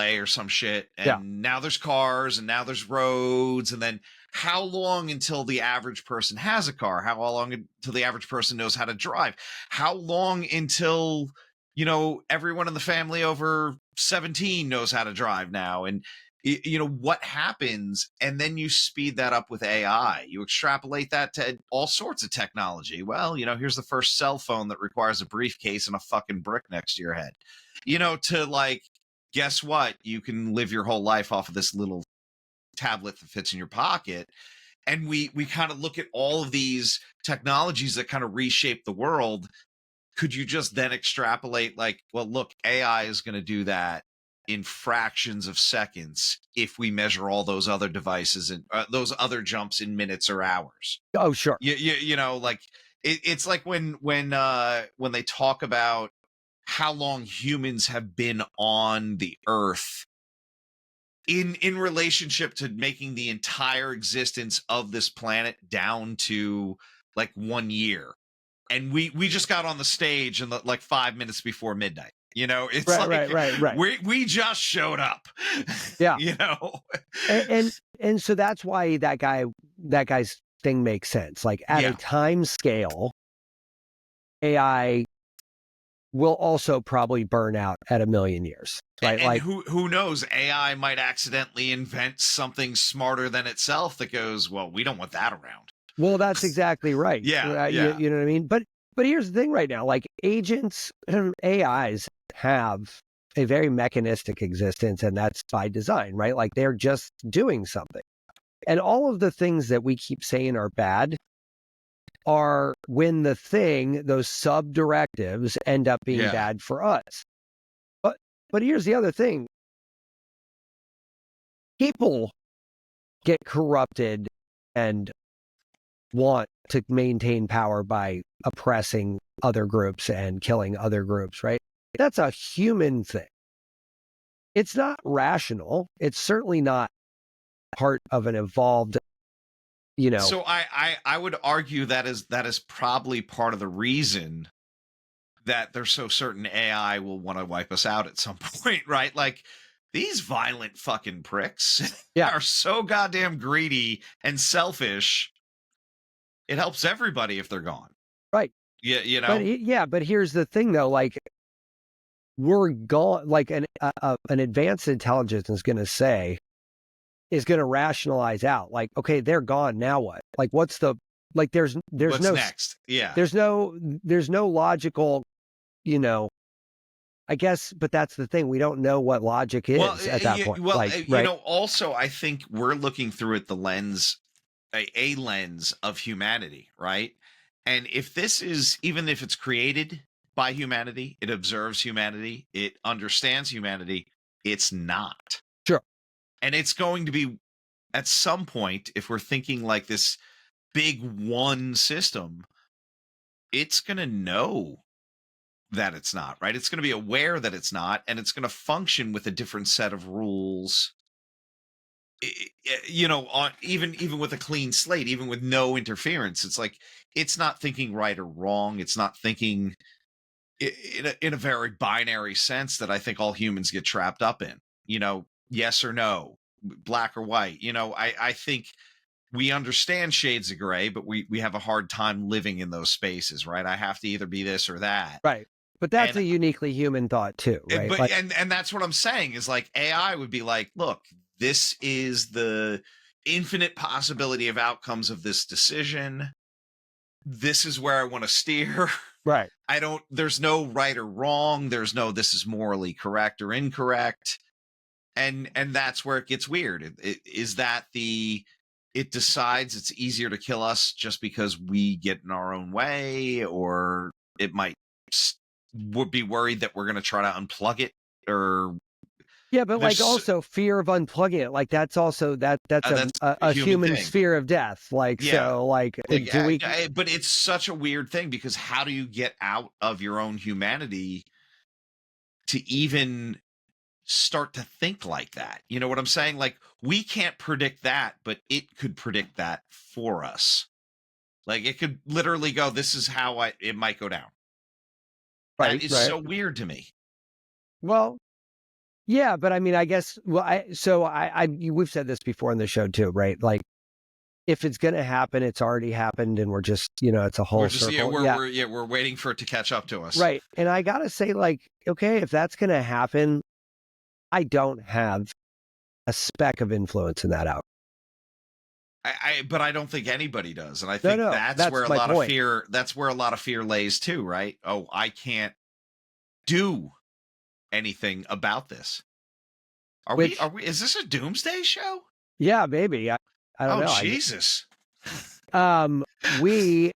B: A or some shit,
A: Yeah.
B: and now there's cars, and now there's roads, and then how long until the average person has a car? How long until the average person knows how to drive? How long until everyone in the family over 17 knows how to drive now? And what happens, and then you speed that up with AI. You extrapolate that to all sorts of technology. Well, here's the first cell phone that requires a briefcase and a fucking brick next to your head. To like, guess what? You can live your whole life off of this little tablet that fits in your pocket. And we kind of look at all of these technologies that kind of reshape the world. Could you just then extrapolate, like, well, look, AI is going to do that in fractions of seconds if we measure all those other devices and those other jumps in minutes or hours?
A: Oh, sure.
B: Like, it's like when they talk about how long humans have been on the earth in relationship to making the entire existence of this planet down to like 1 year. And we just got on the stage in like 5 minutes before midnight. It's
A: Right.
B: we just showed up.
A: Yeah. And so that's why that guy's thing makes sense. Like, at a
B: Yeah.
A: time scale, AI will also probably burn out at 1,000,000 years, right?
B: And
A: Like,
B: who knows? AI might accidentally invent something smarter than itself that goes, well, we don't want that around.
A: well, that's exactly right.
B: Yeah,
A: You,
B: yeah,
A: you know what I mean? But here's the thing right now, like agents, AIs have a very mechanistic existence, and that's by design, right? Like they're just doing something. And all of the things that we keep saying are bad are when those sub directives end up being
B: yeah.
A: bad for us. But here's the other thing. People get corrupted and want to maintain power by oppressing other groups and killing other groups, right? That's a human thing. It's not rational. It's certainly not part of an evolved,
B: So I would argue that is probably part of the reason that they're so certain AI will want to wipe us out at some point, right? Like these violent fucking pricks
A: yeah,
B: are so goddamn greedy and selfish. It helps everybody if they're gone.
A: right.
B: Yeah, you know.
A: But here's the thing though, like we're gone, like an advanced intelligence is going to rationalize out like, okay, they're gone. Now what? Like, there's
B: What's
A: no,
B: next? Yeah.
A: there's no logical, I guess, but that's the thing. We don't know what logic is at that point. Like, right.
B: Also, I think we're looking through it the lens, a lens of humanity, right? And if this is, even if it's created by humanity, it observes humanity, it understands humanity, it's not.
A: Sure.
B: And it's going to be, at some point, if we're thinking like this big one system, it's going to know that it's not, right? It's going to be aware that it's not, and it's going to function with a different set of rules. On even with a clean slate, even with no interference, it's like it's not thinking right or wrong. It's not thinking in a very binary sense that I think all humans get trapped up in. Yes or no, black or white. I think we understand shades of gray, but we have a hard time living in those spaces, right? I have to either be this or that.
A: Right. But that's
B: And
A: a uniquely human thought too, right?
B: but
A: Like,
B: and that's what I'm saying is like AI would be like, look, this is the infinite possibility of outcomes of this decision. This is where I want to steer.
A: right.
B: There's no right or wrong. There's no, this is morally correct or incorrect. And that's where it gets weird. Is that it decides it's easier to kill us just because we get in our own way, or it might would be worried that we're going to try to unplug it, or
A: Yeah, but like also fear of unplugging it, like that's also that's a human
B: thing.
A: Sphere of death. Like,
B: Yeah.
A: so like do we?
B: But it's such a weird thing because how do you get out of your own humanity to even start to think like that? You know what I'm saying? Like we can't predict that, but it could predict that for us. Like it could literally go, this is how it might go down.
A: Right,
B: That is
A: right.
B: so weird to me.
A: Well, yeah, but I mean, I guess. Well, we've said this before in the show too, right? Like, if it's going to happen, it's already happened, and we're just, it's a whole circle.
B: We're waiting for it to catch up to us.
A: Right, and I gotta say, like, okay, if that's going to happen, I don't have a speck of influence in that out.
B: But I don't think anybody does, and I think that's where a lot of fear. That's where a lot of fear lays too, right? Oh, I can't do anything about this. Are we? Is this a doomsday show?
A: Yeah, maybe. I don't know.
B: Oh, Jesus.
A: It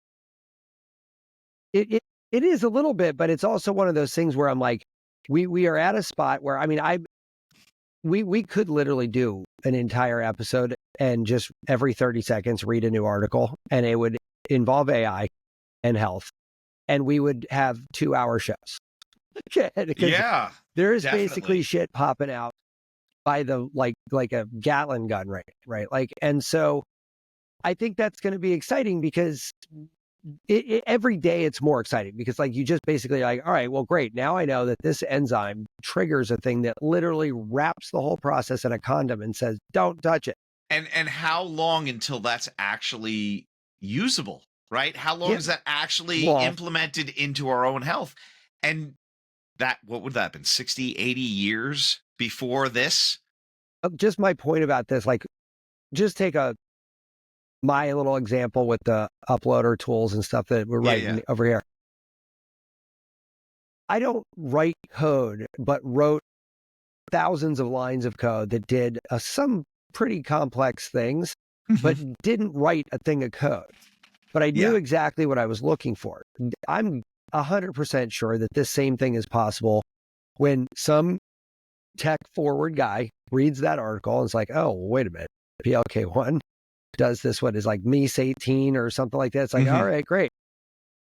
A: is a little bit, but it's also one of those things where I'm like, we are at a spot where, I mean, we could literally do an entire episode and just every 30 seconds read a new article, and it would involve AI and health, and we would have 2-hour shows.
B: Yeah,
A: there is basically shit popping out by the like a Gatling gun, right? Like, and so I think that's going to be exciting because every day it's more exciting because like you just basically like, all right, well, great. Now I know that this enzyme triggers a thing that literally wraps the whole process in a condom and says, don't touch it.
B: And how long until that's actually usable, right? How long is that actually implemented into our own health? And what would that have been, 60, 80 years before this?
A: Just my point about this, like, just take my little example with the uploader tools and stuff that we're writing over here. I don't write code, but wrote thousands of lines of code that did some pretty complex things, but didn't write a thing of code. But I knew exactly what I was looking for. I'm 100% sure that this same thing is possible when some tech forward guy reads that article and is like, oh, wait a minute, PLK1 does this, what is like MES 18 or something like that. It's like, all right, great.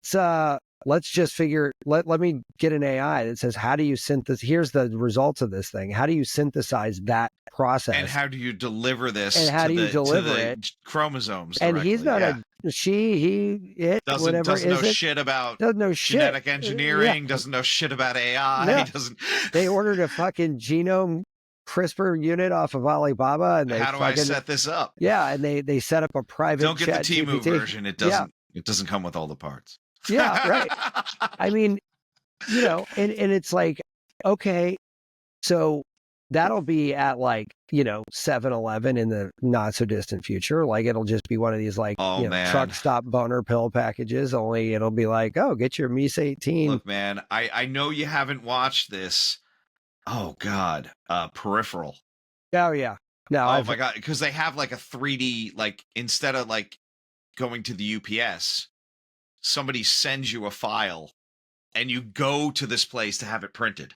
A: So let's just let me get an AI that says, how do you synthesize, here's the results of this thing. How do you synthesize that process?
B: And how do you deliver this
A: and how do you deliver it?
B: Chromosomes
A: and
B: directly?
A: He's not a she, he, it,
B: doesn't know
A: it?
B: shit about
A: doesn't know shit.
B: Genetic engineering, doesn't know shit about AI. Doesn't.
A: They ordered a fucking genome CRISPR unit off of Alibaba, and
B: how do I set this up?
A: Yeah, and they set up a private.
B: Don't get the Temu version. It doesn't. It doesn't come with all the parts.
A: Yeah, right. I mean, and it's like, okay, so that'll be at like 7-Eleven in the not so distant future. Like it'll just be one of these like truck stop boner pill packages. Only it'll be like, oh, get your MES 18.
B: Look, man, I know you haven't watched this. Oh God, Peripheral.
A: Oh yeah. No.
B: Oh my God, because they have like a 3D, like instead of like going to the UPS, somebody sends you a file, and you go to this place to have it printed.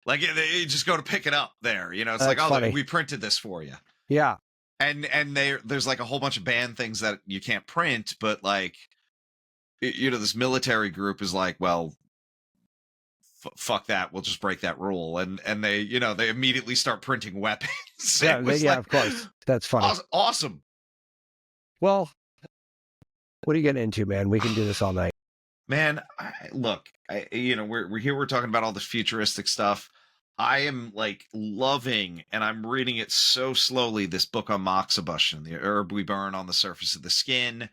B: Like you just go to pick it up there. It's like, oh, funny. We printed this for you.
A: Yeah.
B: And there's like a whole bunch of banned things that you can't print, but like, this military group is like, well, fuck that, we'll just break that rule, and they they immediately start printing weapons.
A: Yeah, of course. That's funny.
B: Awesome.
A: Well, what are you getting into, man? We can do this all night.
B: Man, look, we're here, we're talking about all this futuristic stuff. I am like loving, and I'm reading it so slowly, this book on moxibustion, the herb we burn on the surface of the skin.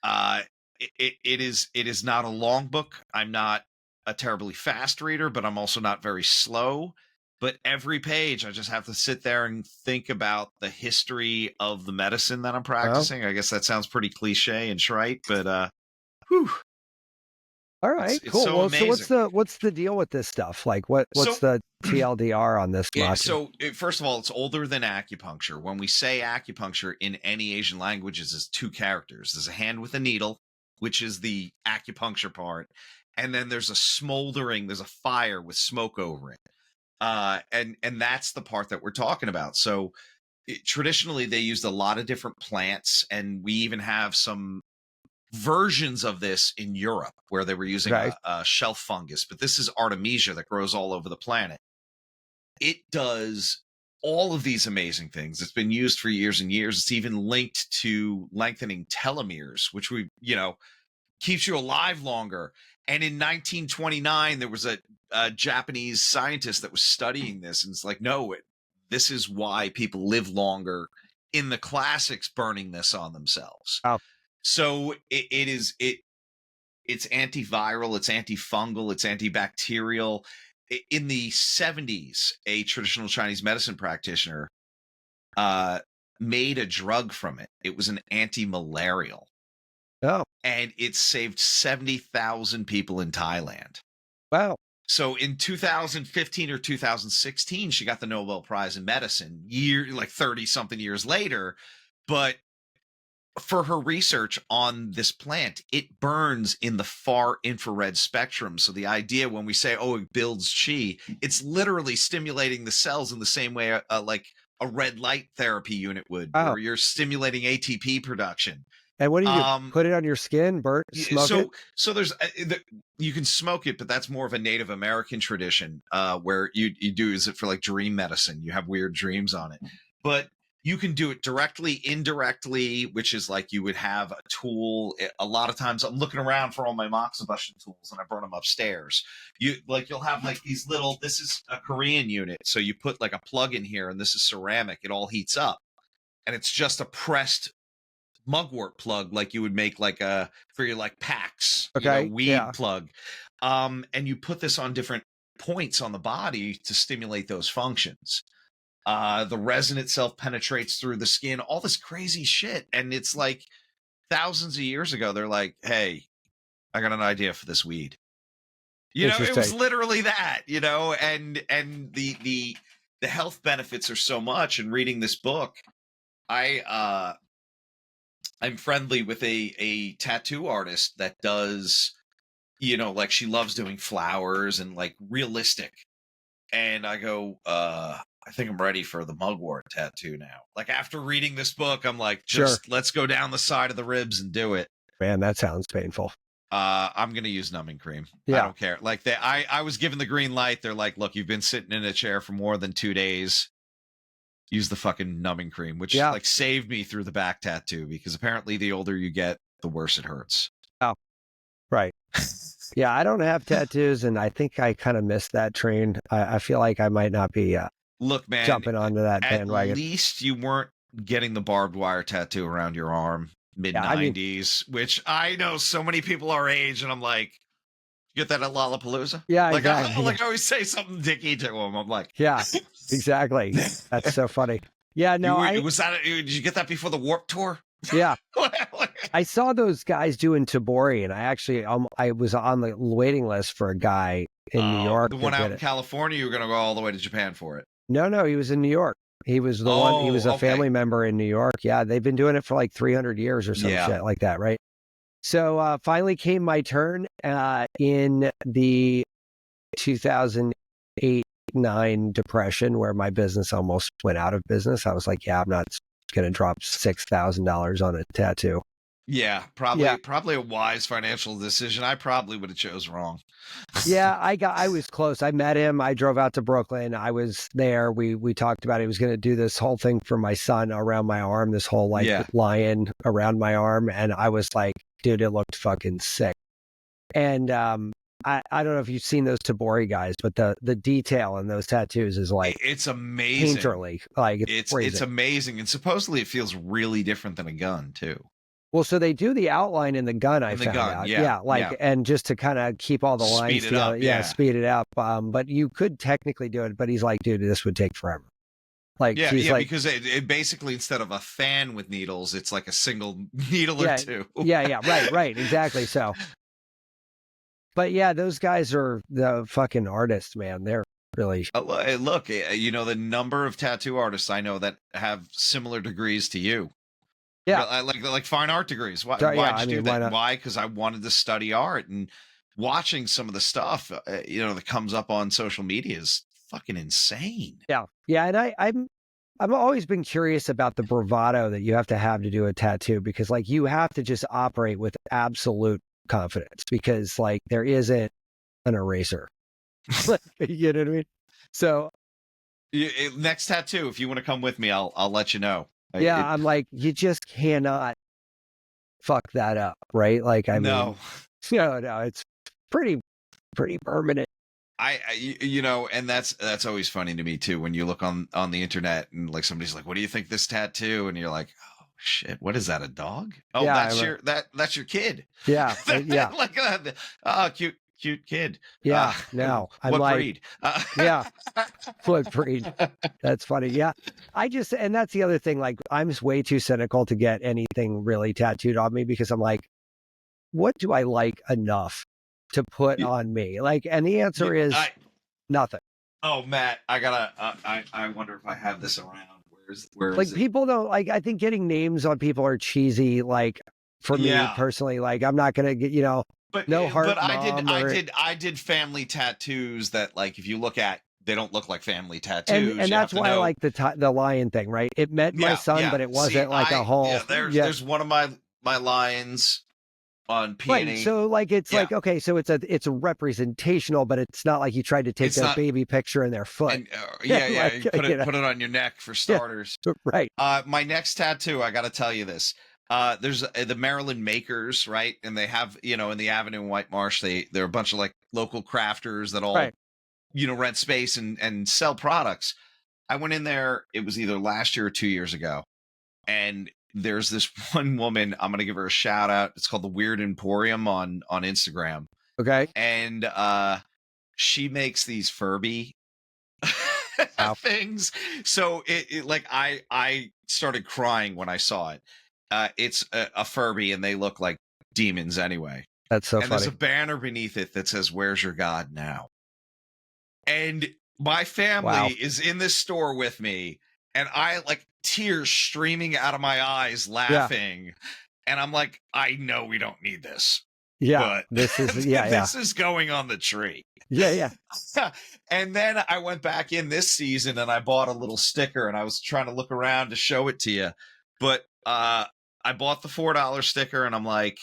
B: It is not a long book. I'm not a terribly fast reader, but I'm also not very slow. But every page, I just have to sit there and think about the history of the medicine that I'm practicing. I guess that sounds pretty cliche and trite, but whew.
A: All right, cool.
B: So
A: well,
B: amazing.
A: So what's the deal with this stuff? Like, what's the TLDR on this?
B: Yeah, so first of all, it's older than acupuncture. When we say acupuncture in any Asian languages, is 2 characters. There's a hand with a needle, which is the acupuncture part, and then there's a smoldering, there's a fire with smoke over it, and that's the part that we're talking about. So traditionally, they used a lot of different plants, and we even have some versions of this in Europe where they were using a shelf fungus, but this is Artemisia that grows all over the planet. It does all of these amazing things. It's been used for years and years. It's even linked to lengthening telomeres, which keeps you alive longer. And in 1929, there was a Japanese scientist that was studying this, and it's like, no, this is why people live longer in the classics, burning this on themselves.
A: Wow.
B: So it's antiviral, it's antifungal, it's antibacterial. In the 70s, a traditional Chinese medicine practitioner made a drug from it. It was an anti-malarial.
A: Oh.
B: And it saved 70,000 people in Thailand.
A: Wow.
B: So in 2015 or 2016, she got the Nobel Prize in Medicine, 30-something years later. But for her research on this plant, it burns in the far infrared spectrum. So the idea when we say, oh, it builds chi, it's literally stimulating the cells in the same way like a red light therapy unit would, where you're stimulating ATP production.
A: And what do you do? Put it on your skin, smoke it?
B: So there's you can smoke it, but that's more of a Native American tradition where you use it for like dream medicine. You have weird dreams on it. But you can do it directly, indirectly, which is like you would have a tool. A lot of times I'm looking around for all my moxibustion tools and I burn them upstairs. You'll have like these little, this is a Korean unit. So you put like a plug in here and this is ceramic. It all heats up and it's just a pressed mugwort plug like you would make like for your like packs, weed plug. And you put this on different points on the body to stimulate those functions. The resin itself penetrates through the skin, all this crazy shit. And it's like thousands of years ago, they're like, hey, I got an idea for this weed. You know, it was literally that, you know, and the health benefits are so much. And reading this book, I'm friendly with a tattoo artist that does, you know, like she loves doing flowers and like realistic. And I go, I think I'm ready for the mugwort tattoo now. Like after reading this book, I'm like, just let's go down the side of the ribs and do it.
A: Man, that sounds painful.
B: I'm gonna use numbing cream. I don't care. Like I was given the green light. They're like, look, you've been sitting in a chair for more than 2 days. Use the fucking numbing cream, which like saved me through the back tattoo, because apparently the older you get, the worse it hurts.
A: Oh, right. Yeah, I don't have tattoos, and I think I kind of missed that train. I feel like I might not be
B: look, man,
A: jumping onto that bandwagon.
B: At least you weren't getting the barbed wire tattoo around your arm mid-90s, which I know so many people our age, and I'm like, you get that at Lollapalooza?
A: Yeah,
B: like,
A: exactly.
B: I always say something dicky to them. I'm like,
A: yeah, exactly. That's so funny. Yeah, no,
B: did you get that before the Warped Tour?
A: Yeah. I saw those guys doing Tabori, and I was on the waiting list for a guy in New York.
B: The one out in California, you were going to go all the way to Japan for it.
A: No, he was in New York. He was the one. He was a family member in New York. Yeah, they've been doing it for like 300 years or some shit like that, right? So finally came my turn in the 2008-9 depression, where my business almost went out of business. I was like, yeah, I'm not going to drop $6,000 on a tattoo.
B: Yeah, probably a wise financial decision. I probably would have chose wrong.
A: Yeah, I was close. I met him. I drove out to Brooklyn. I was there. We talked about he was going to do this whole thing for my son around my arm, this whole lion around my arm. And I was like, dude, it looked fucking sick. And I don't know if you've seen those Tabori guys, but the detail in those tattoos is like,
B: it's amazing.
A: Painterly. Like
B: it's amazing. And supposedly it feels really different than a gun too.
A: Well, so they do the outline in the gun, I found out. And just to kind of keep all the lines together. Speed it up. But you could technically do it, but he's like, dude, this would take forever. Like,
B: because it basically, instead of a fan with needles, it's like a single needle or two.
A: Right, exactly. So, but yeah, those guys are the fucking artists, man. They're really
B: look. You know, the number of tattoo artists I know that have similar degrees to you.
A: Yeah,
B: like fine art degrees. Why'd you do that? Why? Because I wanted to study art, and watching some of the stuff, that comes up on social media is fucking insane.
A: Yeah, and I've always been curious about the bravado that you have to do a tattoo, because like you have to just operate with absolute confidence, because like there isn't an eraser. You know what I mean? So
B: next tattoo, if you want to come with me, I'll let you know.
A: I'm like, you just cannot fuck that up, right? Like, I mean, no, it's pretty permanent.
B: And that's always funny to me too, when you look on the internet and like somebody's like, what do you think this tattoo? And you're like, oh shit, what is that, a dog? Oh, that's your kid.
A: Yeah.
B: Like cute kid.
A: No, I'm
B: what
A: like,
B: breed?
A: What breed? That's funny. Yeah, and that's the other thing. Like, I'm just way too cynical to get anything really tattooed on me, because I'm like, what do I like enough to put on me? Like, and the answer is nothing.
B: Oh, Matt, I wonder if I have this around. Where
A: like
B: is it?
A: People don't like. I think getting names on people are cheesy. Like, for me personally, like, I'm not gonna get
B: But
A: no heart.
B: But I did family tattoos that, like, if you look at, they don't look like family tattoos.
A: And that's why I like the lion thing, right? It meant my son, but it wasn't a whole.
B: Yeah, there's one of my lions on peony.
A: Right. So like it's like, okay, so it's a representational, but it's not like you tried to take their baby picture in their foot.
B: And, you put it on your neck for starters.
A: Right.
B: My next tattoo, I got to tell you this. There's the Maryland Makers, right? And they have, in the Avenue in White Marsh, they're a bunch of like local crafters that all, rent space and sell products. I went in there, it was either last year or 2 years ago. And there's this one woman, I'm going to give her a shout out. It's called the Weird Emporium on Instagram.
A: Okay.
B: And she makes these Furby
A: Wow.
B: things. So it like I started crying when I saw it. It's a Furby, and they look like demons anyway.
A: That's so
B: And there's
A: funny.
B: a banner beneath it that says, "Where's your God now?" And my family is in this store with me, and I like tears streaming out of my eyes, laughing. And I'm like, I know we don't need this,
A: Yeah.
B: but
A: This is, yeah.
B: this is going on the tree.
A: Yeah.
B: And then I went back in this season and I bought a little sticker, and I was trying to look around to show it to you. But I bought the $4 sticker, and I'm like,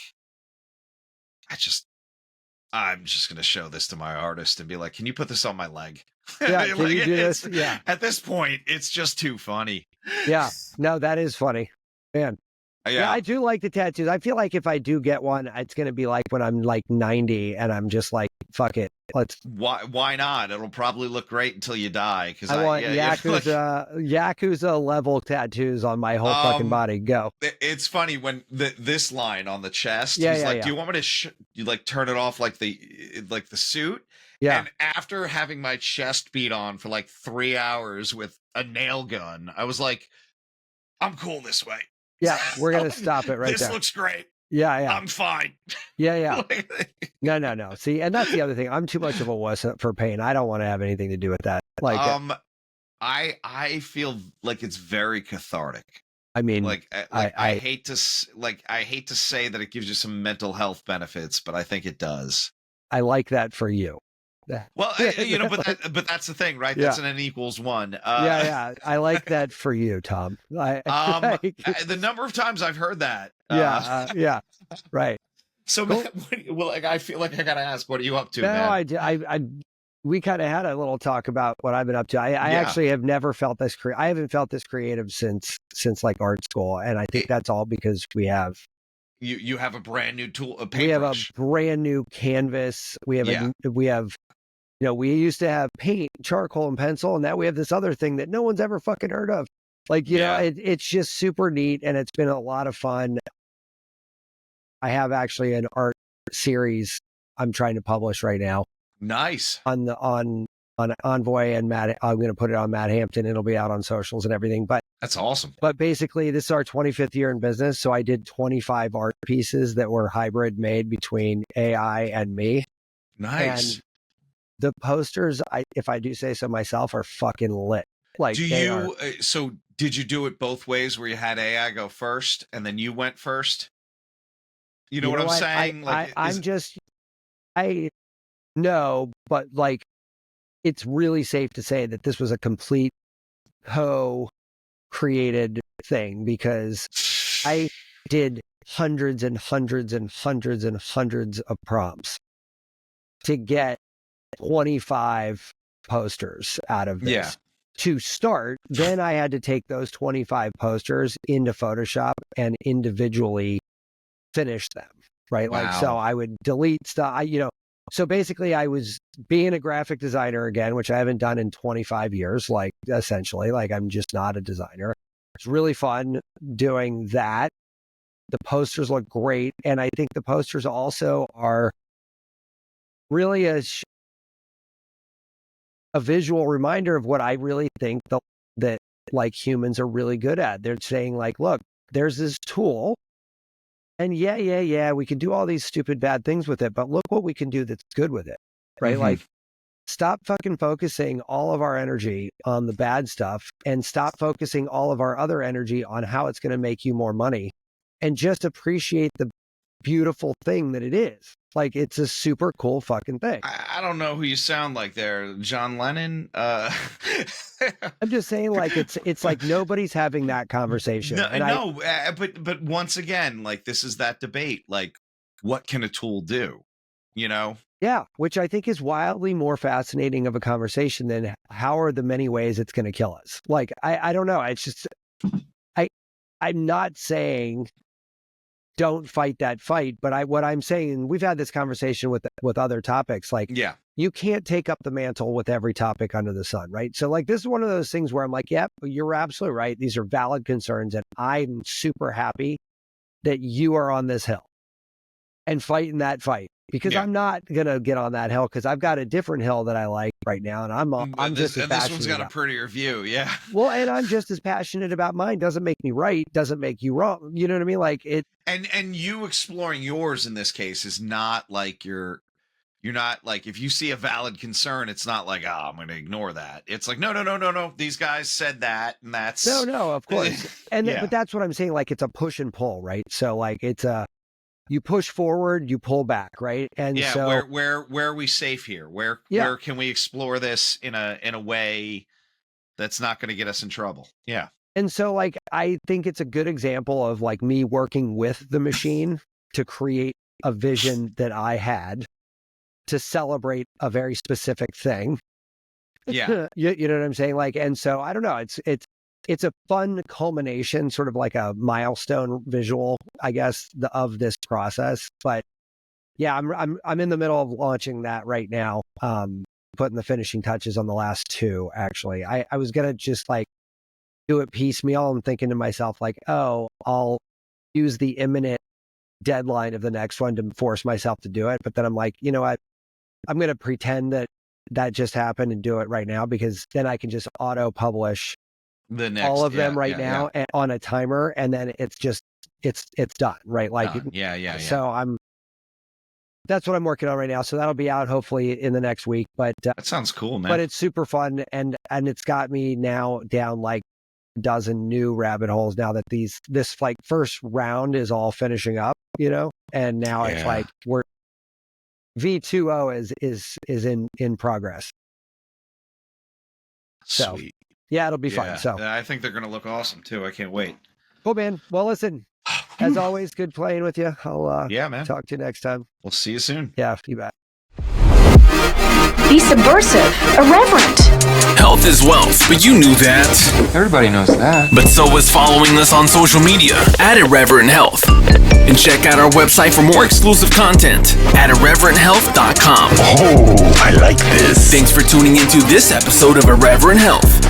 B: I'm just going to show this to my artist and be like, can you put this on my leg?
A: Yeah. Can
B: Like,
A: you do this? Yeah.
B: At this point, it's just too funny.
A: Yeah. No, that is funny. Man. Yeah, I do like the tattoos. I feel like if I do get one, it's going to be like when I'm like 90 and I'm just like, fuck it.
B: Why not? It'll probably look great until you die. Because
A: I want Yakuza level tattoos on my whole fucking body. Go.
B: It's funny when this line on the chest. He's like, do you want me to you like turn it off like the suit?
A: Yeah.
B: And after having my chest beat on for like 3 hours with a nail gun, I was like, I'm cool this way.
A: Yeah, we're going to stop it right there.
B: This looks great.
A: Yeah.
B: I'm fine.
A: Yeah. No. See, and that's the other thing. I'm too much of a wuss for pain. I don't want to have anything to do with that. Like,
B: I feel like it's very cathartic.
A: I mean,
B: like I hate to say that it gives you some mental health benefits, but I think it does.
A: I like that for you.
B: Well, but that's the thing, right? That's an N equals 1.
A: Yeah. I like that for you, Tom.
B: The number of times I've heard that.
A: Yeah. Right.
B: So, cool. Well, like, I feel like I gotta ask, what are you up to?
A: No,
B: man?
A: We kind of had a little talk about what I've been up to. I actually have never felt this. I haven't felt this creative since like art school, and I think that's all because we have.
B: You have a brand new tool, a paintbrush.
A: We have a brand new canvas. We have we used to have paint, charcoal, and pencil, and now we have this other thing that no one's ever fucking heard of. Like, it's just super neat, and it's been a lot of fun. I have actually an art series I'm trying to publish right now.
B: Nice.
A: On Envoy and Matt. I'm going to put it on Matt Hampton. It'll be out on socials and everything. But
B: that's awesome.
A: But basically, this is our 25th year in business. So I did 25 art pieces that were hybrid made between AI and me.
B: Nice.
A: And the posters, if I do say so myself, are fucking lit. Like,
B: so did you do it both ways, where you had AI go first and then you went first? You know what I'm saying?
A: I know, but like, it's really safe to say that this was a complete co-created thing, because I did hundreds and hundreds and hundreds and hundreds of prompts to get 25 posters out of this to start. Then I had to take those 25 posters into Photoshop and individually finish them. Right.
B: Wow.
A: Like, so I would delete stuff, so basically I was being a graphic designer again, which I haven't done in 25 years, like, essentially, like, I'm just not a designer. It's really fun doing that. The posters look great. And I think the posters also are really a visual reminder of what I really think that like humans are really good at. They're saying, like, look, there's this tool, and we can do all these stupid bad things with it, but look what we can do that's good with it, right? Mm-hmm. Like, stop fucking focusing all of our energy on the bad stuff, and stop focusing all of our other energy on how it's going to make you more money, and just appreciate the beautiful thing that it is. Like, it's a super cool fucking thing.
B: I don't know who you sound like there, John Lennon. I'm
A: just saying, like, it's like nobody's having that conversation.
B: But once again, like, this is that debate. Like, what can a tool do? Yeah,
A: which I think is wildly more fascinating of a conversation than how are the many ways it's going to kill us. Like, I don't know. It's just I'm not saying don't fight that fight, but what I'm saying, we've had this conversation with other topics, like, you can't take up the mantle with every topic under the sun, right? So, like, this is one of those things where I'm like, yep, you're absolutely right. These are valid concerns, and I'm super happy that you are on this hill and fighting that fight. because I'm not going to get on that hill because I've got a different hill that I like right now. And I'm just as passionate.
B: This one's got a prettier view. Yeah.
A: Well, and I'm just as passionate about mine. Doesn't make me right. Doesn't make you wrong. You know what I mean? Like it.
B: And you exploring yours in this case is not like you're not like, if you see a valid concern, it's not like, oh, I'm going to ignore that. It's like, no. These guys said that, and that's
A: no, of course. And but that's what I'm saying. Like it's a push and pull, right? So like it's you push forward, you pull back, right? And so
B: where are we safe here? Where can we explore this in a way that's not going to get us in trouble? Yeah.
A: And so like I think it's a good example of like me working with the machine to create a vision that I had to celebrate a very specific thing.
B: Yeah.
A: You know what I'm saying? Like, and so I don't know, it's a fun culmination, sort of like a milestone visual, I guess, of this process. But yeah, I'm in the middle of launching that right now. Putting the finishing touches on the last two, actually. I was gonna just like do it piecemeal. I'm thinking to myself, like, oh, I'll use the imminent deadline of the next one to force myself to do it. But then I'm like, you know what? I'm going to pretend that just happened and do it right now, because then I can just auto publish
B: the next,
A: all of them now and on a timer. And then it's done. Right. Like, So that's what I'm working on right now. So that'll be out hopefully in the next week, but
B: that sounds cool, man.
A: But it's super fun. And it's got me now down like a dozen new rabbit holes now that this like first round is all finishing up, and now it's like we're V2O is in progress. So,
B: sweet.
A: Yeah, it'll be fun. So
B: I think they're going to look awesome too. I can't wait.
A: Cool, man. Well, listen, as always, good playing with you. I'll
B: man.
A: Talk to you next time.
B: We'll see you soon.
A: Yeah, you bet.
C: Be subversive, irreverent.
D: Health is wealth, but you knew that.
E: Everybody knows that.
D: But so is following us on social media at Irreverent Health. And check out our website for more exclusive content at irreverenthealth.com.
F: Oh, I like this.
D: Thanks for tuning into this episode of Irreverent Health.